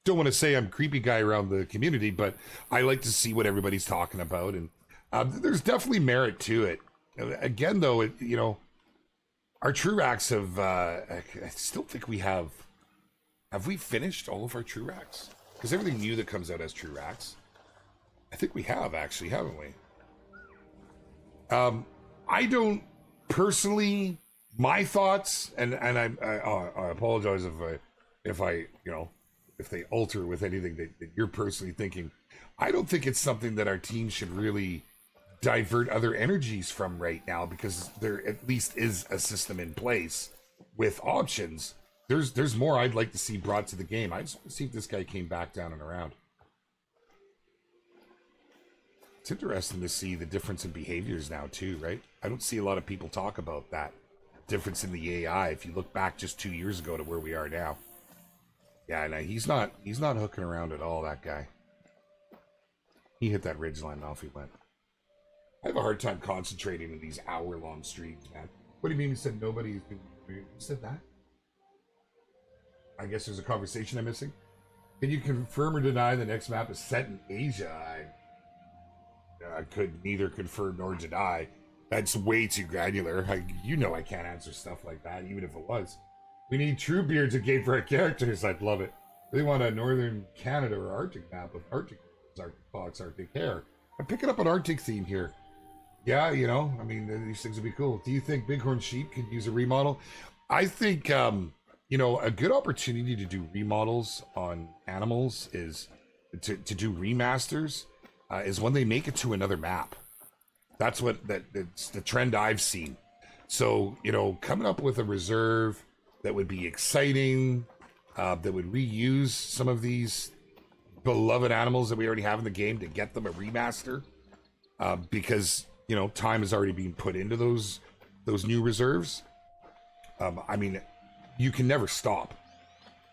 don't want to say I'm a creepy guy around the community, but I like to see what everybody's talking about, and there's definitely merit to it. Again, though, you know, our true racks have. I still think we have. Have we finished all of our true racks? Because everything new that comes out as true racks, I think we have, actually, haven't we? I don't personally, my thoughts, and I apologize if I you know, if they alter with anything that you're personally thinking. I don't think it's something that our team should really divert other energies from right now, because there at least is a system in place with options. There's more I'd like to see brought to the game. I just want to see if this guy came back down and around. It's interesting to see the difference in behaviors now too, right? I don't see a lot of people talk about that difference in the AI if you look back just 2 years ago to where we are now. Yeah, no, he's not hooking around at all, that guy. He hit that ridge line, off he went. I have a hard time concentrating in these hour-long streams, man. What do you mean you said nobody's been... Who said that? I guess there's a conversation I'm missing. Can you confirm or deny the next map is set in Asia? I could neither confirm nor deny. That's way too granular. You know I can't answer stuff like that, even if it was. We need true beards a game for our characters. I'd love it. Really want a Northern Canada or Arctic map with Arctic fox, Arctic hare. I'm picking up an Arctic theme here. Yeah, you know, I mean, these things would be cool. Do you think Bighorn sheep could use a remodel? I think, you know, a good opportunity to do remodels on animals is to do remasters is when they make it to another map. That's it's the trend I've seen. So, you know, coming up with a reserve that would be exciting, that would reuse some of these beloved animals that we already have in the game to get them a remaster, because, you know, time is already being put into those new reserves. I mean, you can never stop.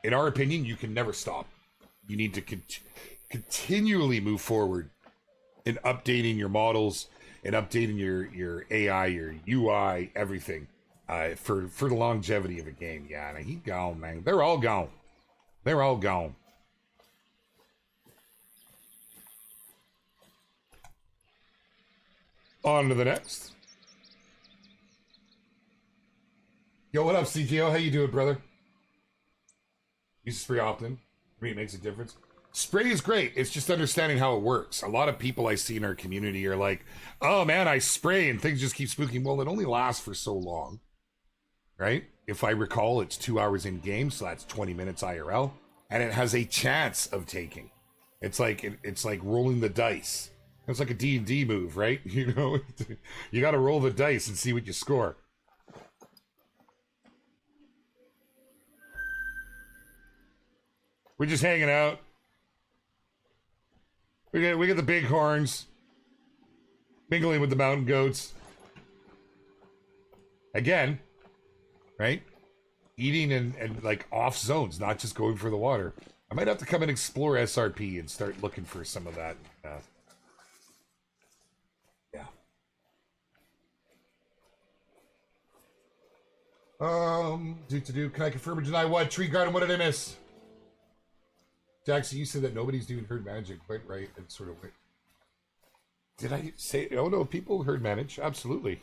In our opinion, you can never stop. You need to continually move forward in updating your models and updating your AI, your UI, everything, for the longevity of a game. Yeah, and he's gone, man. They're all gone. They're all gone. On to the next. Yo, what up, CTO? How you doing, brother? Use spray often. For me, it makes a difference. Spray is great. It's just understanding how it works. A lot of people I see in our community are like, oh man, I spray and things just keep spooking. Well, it only lasts for so long, right? If I recall, it's 2 hours in game, so that's 20 minutes IRL, and it has a chance of taking. It's like rolling the dice. It's like a D&D move, right? You know, you got to roll the dice and see what you score. We're just hanging out. We get the bighorns mingling with the mountain goats. Again, right? Eating and like off zones, not just going for the water. I might have to come and explore SRP and start looking for some of that. Yeah. Can I confirm or deny what? Tree Garden, what did I miss? Jackson, you said that nobody's doing herd managing quite right and sort of. Did I say? Oh no, people herd manage, absolutely.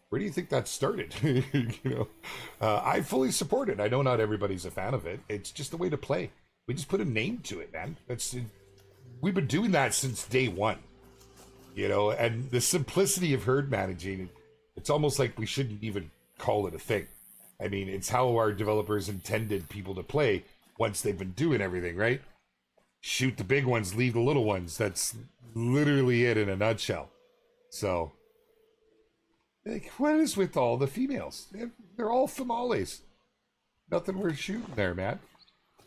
Where do you think that started? You know, I fully support it. I know not everybody's a fan of it. It's just the way to play. We just put a name to it, man. We've been doing that since day one. You know, and the simplicity of herd managing, it's almost like we shouldn't even call it a thing. I mean, it's how our developers intended people to play. Once they've been doing everything, right? Shoot the big ones, leave the little ones. That's literally it in a nutshell. So, like, what is with all the females? They're all females. Nothing worth shooting there, man.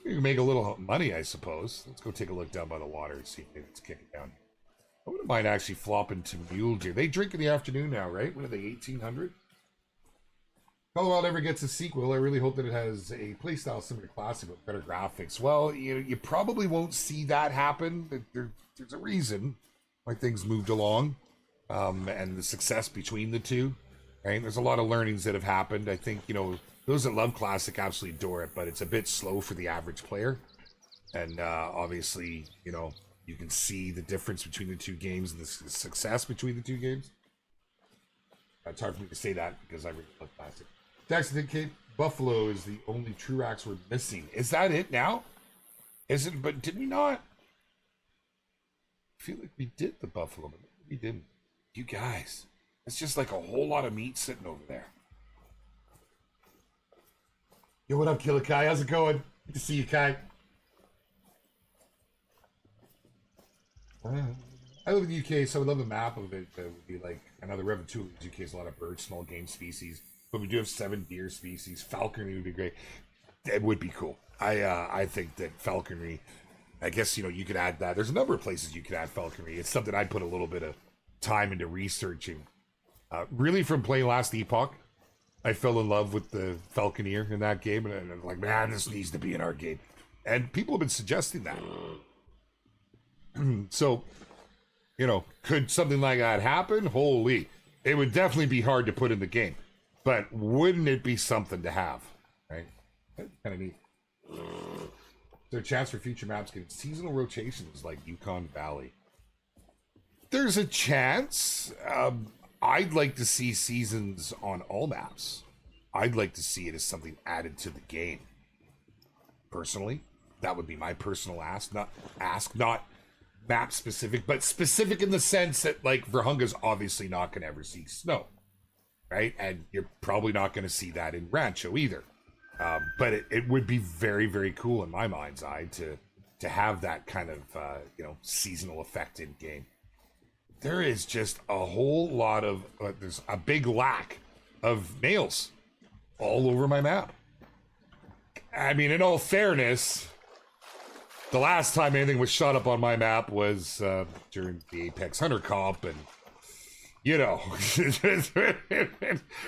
You can make a little money, I suppose. Let's go take a look down by the water and see if it's kicking down. I wouldn't mind actually flopping to mule deer. They drink in the afternoon now, right? What are they, 1800? Colorado never gets a sequel. I really hope that it has a playstyle similar to Classic with better graphics. Well, you probably won't see that happen. There's a reason why things moved along, and the success between the two. Right? There's a lot of learnings that have happened. I think, you know, those that love Classic absolutely adore it, but it's a bit slow for the average player. And obviously, you know, you can see the difference between the two games and the success between the two games. It's hard for me to say that because I really love Classic. Jackson Cape Buffalo is the only Truax we're missing. Is that it now? Is it? But did we not? I feel like we did the Buffalo, but we didn't. You guys, it's just like a whole lot of meat sitting over there. Yo, what up, Killer Kai? How's it going? Good to see you, Kai. I live in the UK, so I would love a map of it that would be like another Rev 2. The UK has a lot of birds, small game species, but we do have 7 deer species. Falconry would be great. It would be cool. I think that falconry, I guess, you could add that. There's a number of places you could add falconry. It's something I put a little bit of time into researching. Really, from playing Last Epoch, I fell in love with the falconeer in that game, and I'm like, man, this needs to be in our game. And people have been suggesting that. So, could something like that happen? Holy, it would definitely be hard to put in the game. But wouldn't it be something to have, right? That's kind of neat. Is there a chance for future maps getting seasonal rotations like Yukon Valley? There's a chance. I'd like to see seasons on all maps. I'd like to see it as something added to the game. Personally, that would be my personal ask. Not map specific, but specific in the sense that, like, Virhunga's obviously not going to ever see snow, right? And you're probably not going to see that in Rancho either. But it would be very, very cool in my mind's eye to have that kind of seasonal effect in game. There is just a whole lot of there's a big lack of nails all over my map. I mean, in all fairness, the last time anything was shot up on my map was during the Apex Hunter comp, and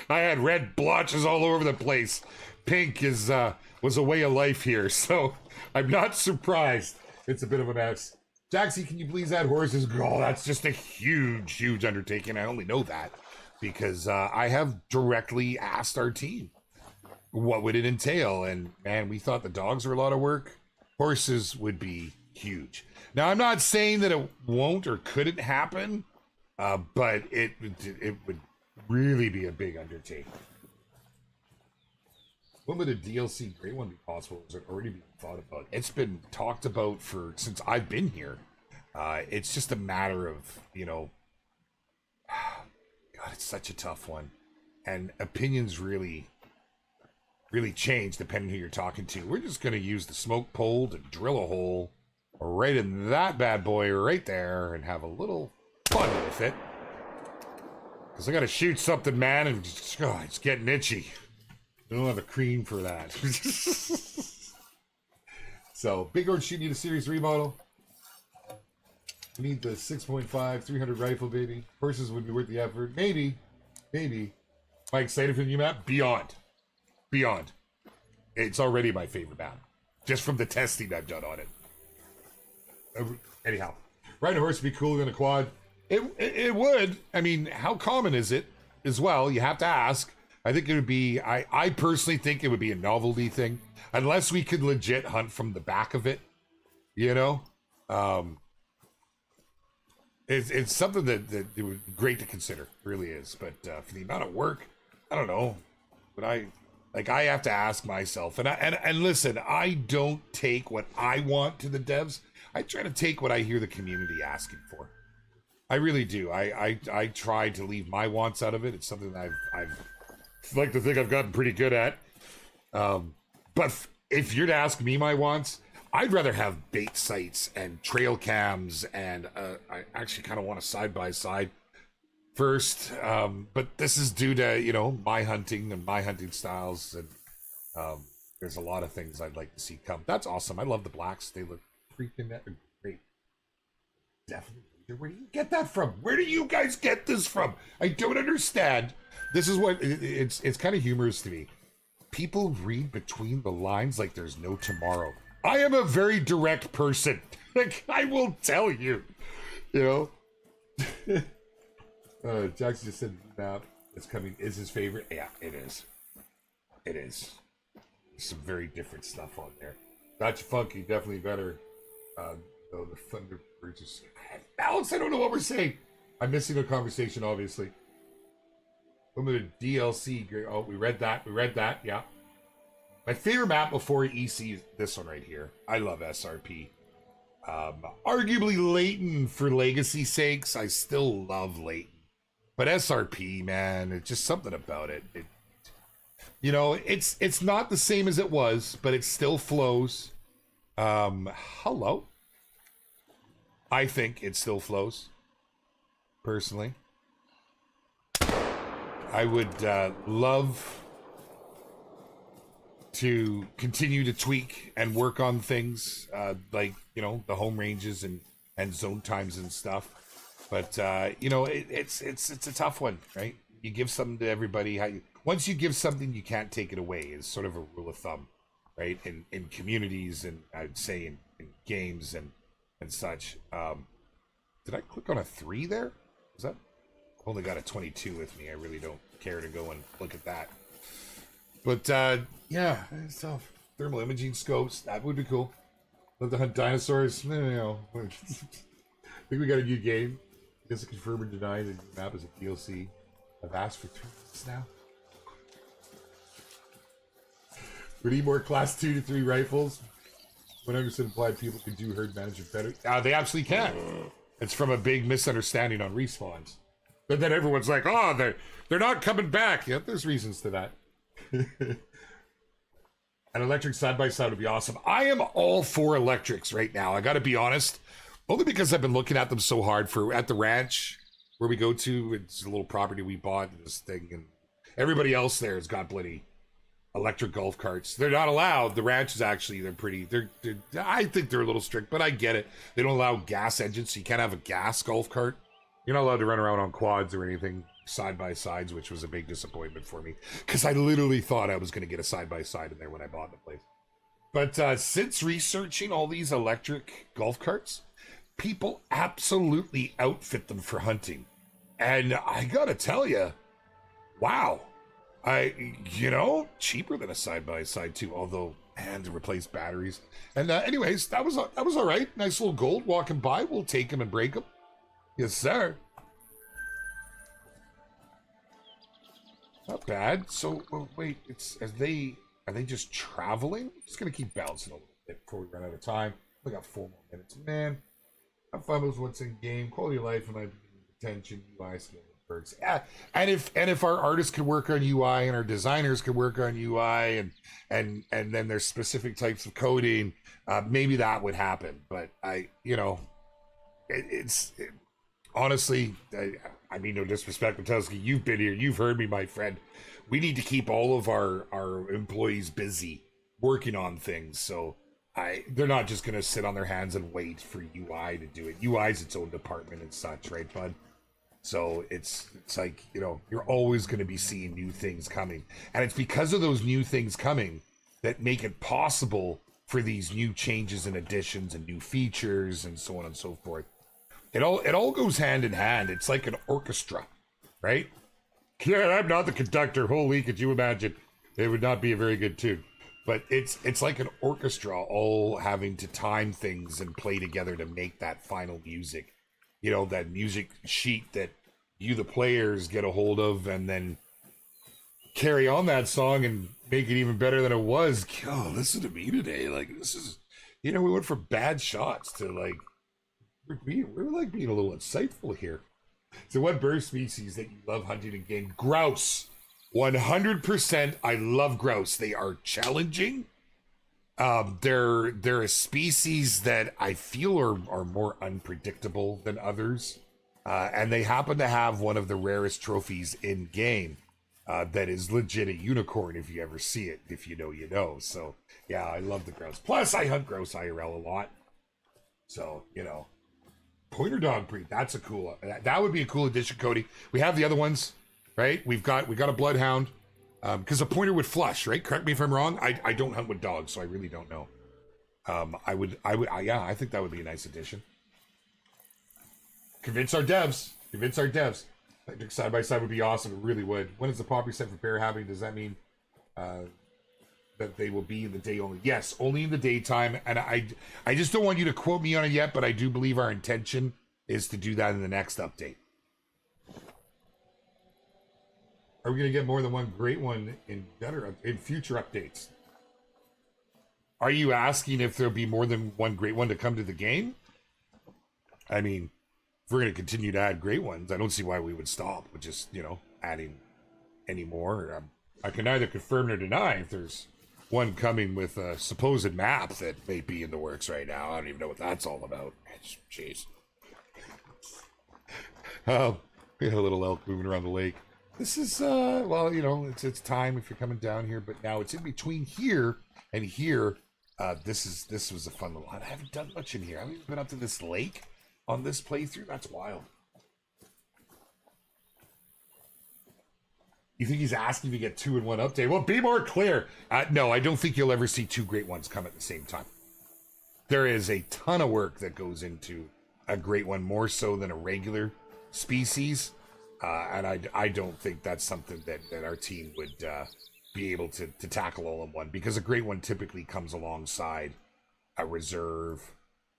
I had red blotches all over the place. Pink was a way of life here, so I'm not surprised. It's a bit of a mess. Jaxie, can you please add horses? Oh, that's just a huge, huge undertaking. I only know that because I have directly asked our team what would it entail, and man, we thought the dogs were a lot of work. Horses would be huge. Now, I'm not saying that it won't or couldn't happen, but it would really be a big undertaking. When would a DLC great one be possible? Is it already being thought about? It's been talked about since I've been here. It's just a matter of, God, it's such a tough one. And opinions really, really change depending who you're talking to. We're just going to use the smoke pole to drill a hole right in that bad boy right there and have a little fun with it. Because I got to shoot something, man, and it's getting itchy. I don't have a cream for that. So, Big Orange, you need a serious remodel. We need the 6.5, 300 rifle, baby. Horses would be worth the effort. Maybe. Am I excited for the new map? Beyond. It's already my favorite map. Just from the testing I've done on it. Anyhow, riding a horse would be cooler than a quad. It would. I mean, how common is it as well? You have to ask. I think it would be, I personally think it would be a novelty thing. Unless we could legit hunt from the back of it, It's something that it would be great to consider. It really is. But for the amount of work, I don't know. But I have to ask myself. And listen, I don't take what I want to the devs. I try to take what I hear the community asking for. I really do. I try to leave my wants out of it. It's something that I've like to think I've gotten pretty good at. But if you're to ask me my wants, I'd rather have bait sites and trail cams, and I actually kind of want a side-by-side first. But this is due to, my hunting and my hunting styles, and there's a lot of things I'd like to see come. That's awesome. I love the blacks. They look freaking great. Definitely. Where do you get that from? Where do you guys get this from? I don't understand. This is what it's kind of humorous to me. People read between the lines like there's no tomorrow. I am a very direct person. Like, I will tell you. Jackson just said map that's coming is his favorite. Yeah, it is. There's some very different stuff on there. Gotcha Funky, definitely better. The Thunderbirds is Alex, I don't know what we're saying. I'm missing a conversation, obviously. Limited DLC. Oh, we read that. Yeah. My favorite map before EC is this one right here. I love SRP. Arguably Leighton for legacy sakes. I still love Leighton. But SRP, man, it's just something about it. It's not the same as it was, but it still flows. Hello. I think it still flows. personally. I would love to continue to tweak and work on things like, you know, the home ranges and zone times and stuff. But you know, it's a tough one, right? You give something to everybody. Once you give something, you can't take it away. Is sort of a rule of thumb, right? In communities, and I'd say in games and such. Did I click on a 3 there? Is that? I've only got a 22 with me. I really don't care to go and look at that. But yeah, so thermal imaging scopes, that would be cool. Love to hunt dinosaurs. No. I think we got a new game. I guess I confirm or deny the map is a DLC. I've asked for 3 months now. We need more class 2 to 3 rifles. 100% implied people can do herd management better. They absolutely can. It's from a big misunderstanding on respawns. But then everyone's like, oh, they're not coming back. Yeah, there's reasons to that. An electric side-by-side would be awesome. I am all for electrics right now. I got to be honest. Only because I've been looking at them so hard at the ranch where we go to. It's a little property we bought, this thing. And everybody else there has got bloody electric golf carts. They're not allowed. The ranch is actually, I think they're a little strict, but I get it. They don't allow gas engines, so you can't have a gas golf cart. You're not allowed to run around on quads or anything side-by-sides, which was a big disappointment for me, because I literally thought I was going to get a side-by-side in there when I bought the place. But since researching all these electric golf carts, people absolutely outfit them for hunting. And I gotta tell you, wow. Cheaper than a side-by-side too, although, and to replace batteries. And anyways, that was all right. Nice little gold walking by. We'll take them and break them. Yes, sir. Not bad. So, wait, are they just traveling? I'm just gonna keep bouncing a little bit before we run out of time. We got 4 more minutes. Man, have fun with what's in game. Quality of life and attention, UI skill perks. Yeah. And if our artists could work on UI and our designers could work on UI and then there's specific types of coding, maybe that would happen. But honestly, I mean, no disrespect, Matowski, you've been here, you've heard me, my friend. We need to keep all of our employees busy working on things. So they're not just going to sit on their hands and wait for UI to do it. UI is its own department and such, right, bud? So it's like, you're always going to be seeing new things coming. And it's because of those new things coming that make it possible for these new changes and additions and new features and so on and so forth. It all goes hand in hand. It's like an orchestra, right? Yeah, I'm not the conductor. Holy, could you imagine? It would not be a very good tune. But it's like an orchestra all having to time things and play together to make that final music. That music sheet that you, the players, get a hold of and then carry on that song and make it even better than it was. Oh, listen to me today. Like, this is, we went from bad shots to like, we're like being a little insightful here. So what bird species that you love hunting in game? Grouse. 100%. I love grouse. They are challenging. They're a species that I feel are more unpredictable than others. And they happen to have one of the rarest trophies in game. That is legit a unicorn if you ever see it. If you know, you know. So yeah, I love the grouse. Plus I hunt grouse IRL a lot. So, pointer dog breed. That's a cool, that would be a cool addition, Cody. We have the other ones, right? We got a bloodhound. Because a pointer would flush, right? Correct me if I'm wrong. I don't hunt with dogs, so I really don't know. I think that would be a nice addition. Convince our devs. Electric side by side would be awesome. It really would. When is the property set for bear having? Does that mean that they will be in the day only? Yes, only in the daytime. And I just don't want you to quote me on it yet, but I do believe our intention is to do that in the next update. Are we going to get more than one great one in future updates? Are you asking if there'll be more than one great one to come to the game? I mean, if we're going to continue to add great ones, I don't see why we would stop with just, adding any more. I can neither confirm nor deny if there's one coming with a supposed map that may be in the works right now. I don't even know what that's all about. Jeez. We had a little elk moving around the lake. This is, well, you know, it's time if you're coming down here, but now it's in between here and here. This was a fun little hunt. I haven't done much in here. I haven't even been up to this lake on this playthrough. That's wild. You think he's asking to get 2-in-1 update? Well, be more clear. No, I don't think you'll ever see 2 great ones come at the same time. There is a ton of work that goes into a great one, more so than a regular species. And I don't think that's something that our team would be able to tackle all in one, because a great one typically comes alongside a reserve.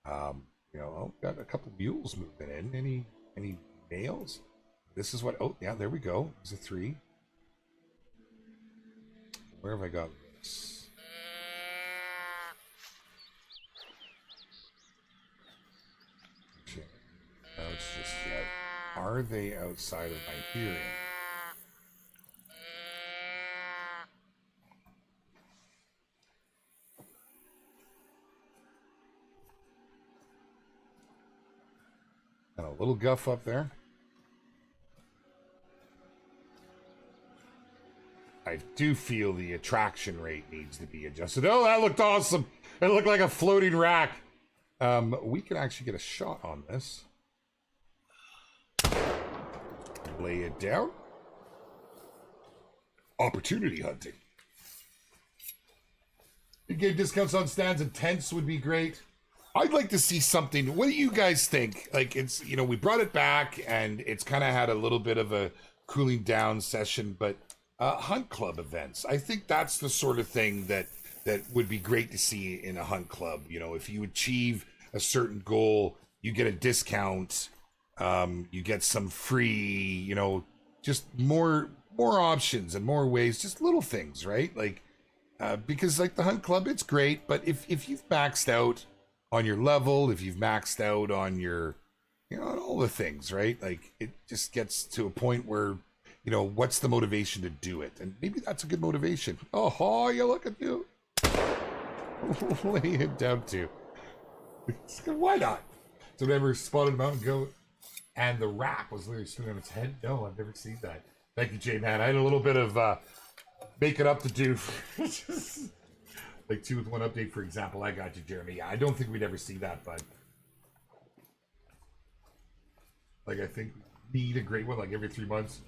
You know, got a couple mules moving in. Any males? This is what, oh yeah, there we go. There's a 3. Where have I got this? Okay. No, it's just yet. Are they outside of my hearing? And a little guff up there. I do feel the attraction rate needs to be adjusted. Oh, that looked awesome. It looked like a floating rack. We can actually get a shot on this. Lay it down. Opportunity hunting. In-game discounts on stands and tents would be great. I'd like to see something. What do you guys think? Like, it's, you know, we brought it back and it's kind of had a little bit of a cooling down session, but hunt club events, I think that's the sort of thing that would be great to see in a hunt club. You know, if you achieve a certain goal, you get a discount, you get some free, you know, just more options and more ways, just little things, right? Like, because like the hunt club, it's great, but if you've maxed out on your level, if you've maxed out on your, you know, on all the things, right? Like, it just gets to a point where, you know, what's the motivation to do it? And maybe that's a good motivation. Oh, you look at you. Lay it down too. Why not? So never spotted a mountain goat and the rack was literally spinning on its head? No, I've never seen that. Thank you, J-Man. I had a little bit of making up to do. Like 2-with-1 update, for example. I got you, Jeremy. Yeah, I don't think we'd ever see that, but like, I think we need a great one like every 3 months.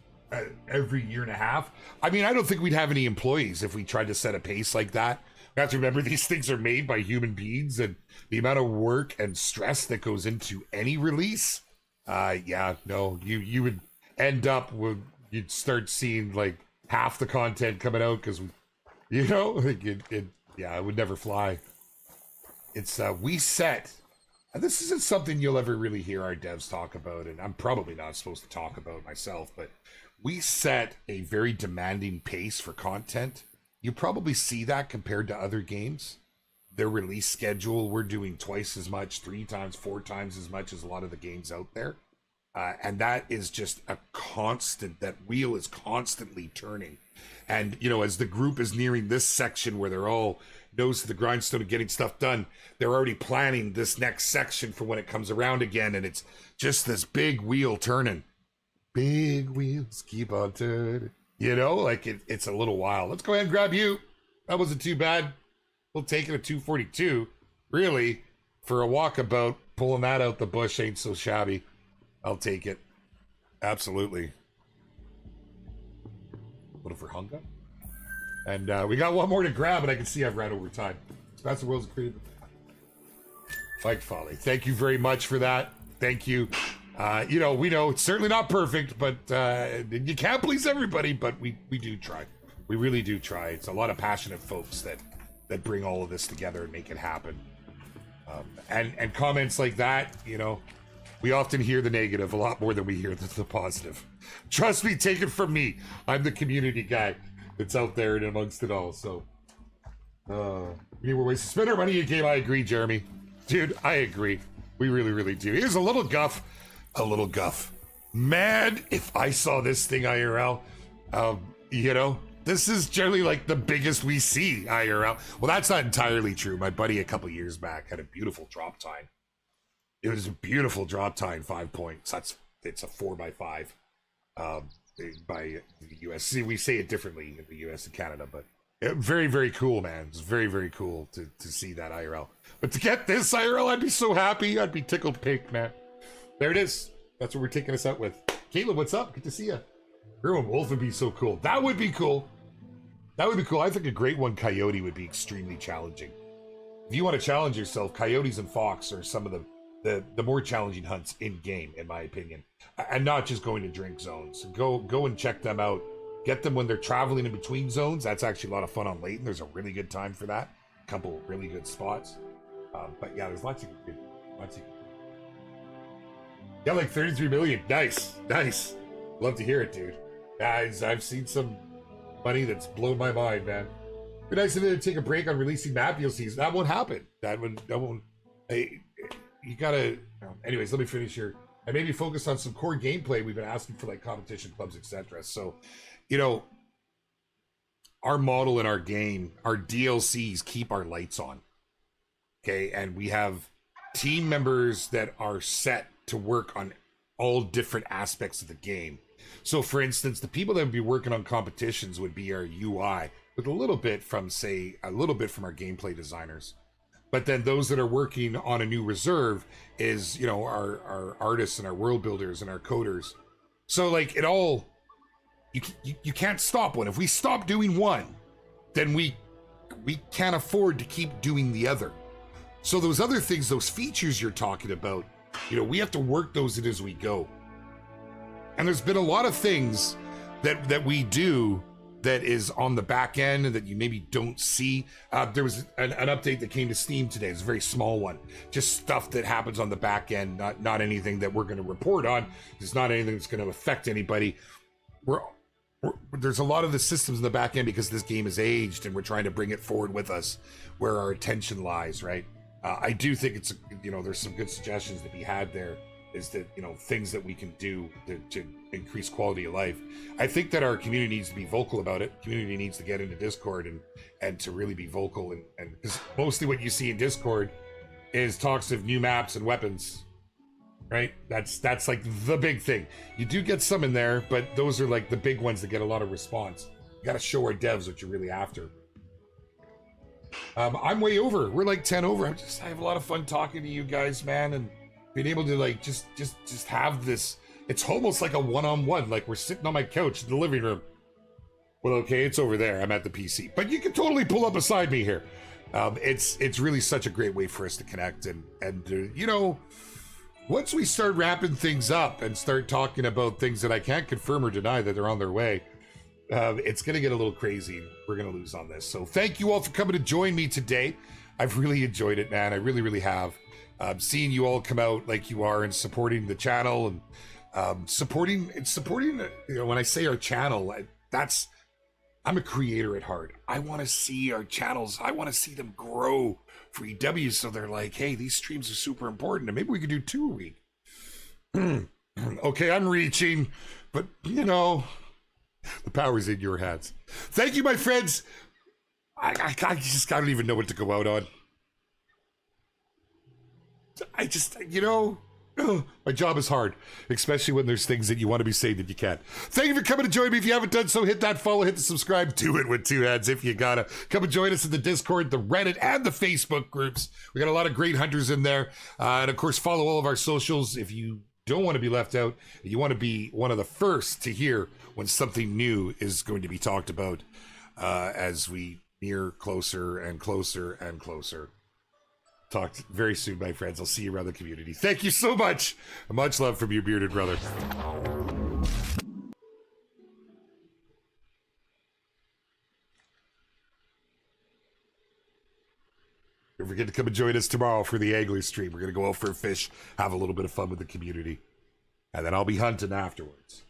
Every year and a half. I mean, I don't think we'd have any employees if we tried to set a pace like that. We have to remember these things are made by human beings, and the amount of work and stress that goes into any release. Yeah, no, you would end up with, you'd start seeing like half the content coming out because, you know, like yeah, it would never fly. It's we set. And this isn't something you'll ever really hear our devs talk about, and I'm probably not supposed to talk about myself, but we set a very demanding pace for content. You probably see that compared to other games. Their release schedule, we're doing twice as much, 3 times, 4 times as much as a lot of the games out there. And that is just a constant, that wheel is constantly turning. And, you know, as the group is nearing this section where they're all nose to the grindstone of getting stuff done, they're already planning this next section for when it comes around again. And it's just this big wheel turning. Big wheels keep on turning. You know, like it's a little while. Let's go ahead and grab you. That wasn't too bad. We'll take it at 242. Really, for a walkabout, pulling that out the bush ain't so shabby. I'll take it. Absolutely. What for hunger? And we got one more to grab, and I can see I've ran over time. That's the world's creative. Mike Folly, thank you very much for that. Thank you. You know, we know it's certainly not perfect, but you can't please everybody, but we do try. We really do try. It's a lot of passionate folks that bring all of this together and make it happen. And comments like that, you know, we often hear the negative a lot more than we hear the positive. Trust me, take it from me. I'm the community guy that's out there and amongst it all. So, we need more ways to spend our money in game. I agree, Jeremy. Dude, I agree. We really, really do. Here's a little guff. A little guff. Man, if I saw this thing IRL, you know, this is generally like the biggest we see IRL. Well, that's not entirely true. My buddy a couple years back had a beautiful drop tine. It was a beautiful drop tine, 5 points. That's it's a 4x5 by the US. We say it differently in the US and Canada, but very, very cool, man. It's very, very cool to see that IRL. But to get this IRL, I'd be so happy. I'd be tickled pink, man. There it is. That's what we're taking us out with. Caitlin, what's up? Good to see you. Green Wolf would be so cool. That would be cool. That would be cool. I think a great one, Coyote, would be extremely challenging. If you want to challenge yourself, Coyotes and Fox are some of the more challenging hunts in game, in my opinion. And not just going to drink zones. Go and check them out. Get them when they're traveling in between zones. That's actually a lot of fun on Layton. There's a really good time for that. A couple of really good spots. But yeah, there's lots of good. Yeah, like 33 million. Nice. Love to hear it, dude. Guys, I've seen some money that's blown my mind, man. Be nice if they take a break on releasing map DLCs. That won't happen. That won't. Hey, you gotta. Anyways, let me finish here. And maybe focus on some core gameplay. We've been asking for like competition clubs, etc. So, our model in our game, our DLCs keep our lights on. Okay, and we have team members that are set to work on all different aspects of the game. So for instance, the people that would be working on competitions would be our UI, with a little bit from our gameplay designers. But then those that are working on a new reserve is, our artists and our world builders and our coders. So like it all, you can't stop one. If we stop doing one, then we can't afford to keep doing the other. So those other things, those features you're talking about, we have to work those in as we go. And there's been a lot of things that we do that is on the back end that you maybe don't see. There was an update that came to Steam today. It's a very small one. Just stuff that happens on the back end, not anything that we're going to report on. There's not anything that's going to affect anybody. There's a lot of the systems in the back end because this game is aged and we're trying to bring it forward with us where our attention lies, right? I do think it's, there's some good suggestions to be had there. Is that, things that we can do to increase quality of life. I think that our community needs to be vocal about it. Community needs to get into Discord and to really be vocal. And because mostly what you see in Discord is talks of new maps and weapons, right? That's like the big thing. You do get some in there, but those are like the big ones that get a lot of response. You got to show our devs what you're really after. I'm way over. We're like 10 over. I have a lot of fun talking to you guys, man, and being able to like just have this. It's almost like a one-on-one. Like we're sitting on my couch in the living room. Well, okay, it's over there. I'm at the PC, but you can totally pull up beside me here. It's really such a great way for us to connect and once we start wrapping things up and start talking about things that I can't confirm or deny that they're on their way, it's going to get a little crazy. We're going to lose on this. So thank you all for coming to join me today. I've really enjoyed it, man. I really, really have. Seeing you all come out like you are and supporting the channel and supporting. When I say our channel, I'm a creator at heart. I want to see our channels. I want to see them grow for EW. So they're like, hey, these streams are super important, and maybe we could do 2 a week. Okay, I'm reaching, but the power's in your hands. Thank you, my friends. I don't even know what to go out on. My job is hard, especially when there's things that you want to be saying that you can't. Thank you for coming to join me. If you haven't done so, hit that follow, hit the subscribe, do it with 2 hands if you gotta. Come and join us in the Discord, the Reddit, and the Facebook groups. We got a lot of great hunters in there. And of course, follow all of our socials if you don't want to be left out. You want to be one of the first to hear when something new is going to be talked about as we near closer and closer and closer. Talk very soon, my friends. I'll see you around the community. Thank you so much. Much love from your bearded brother. Don't forget to come and join us tomorrow for the angler stream. We're going to go out for a fish, have a little bit of fun with the community. And then I'll be hunting afterwards.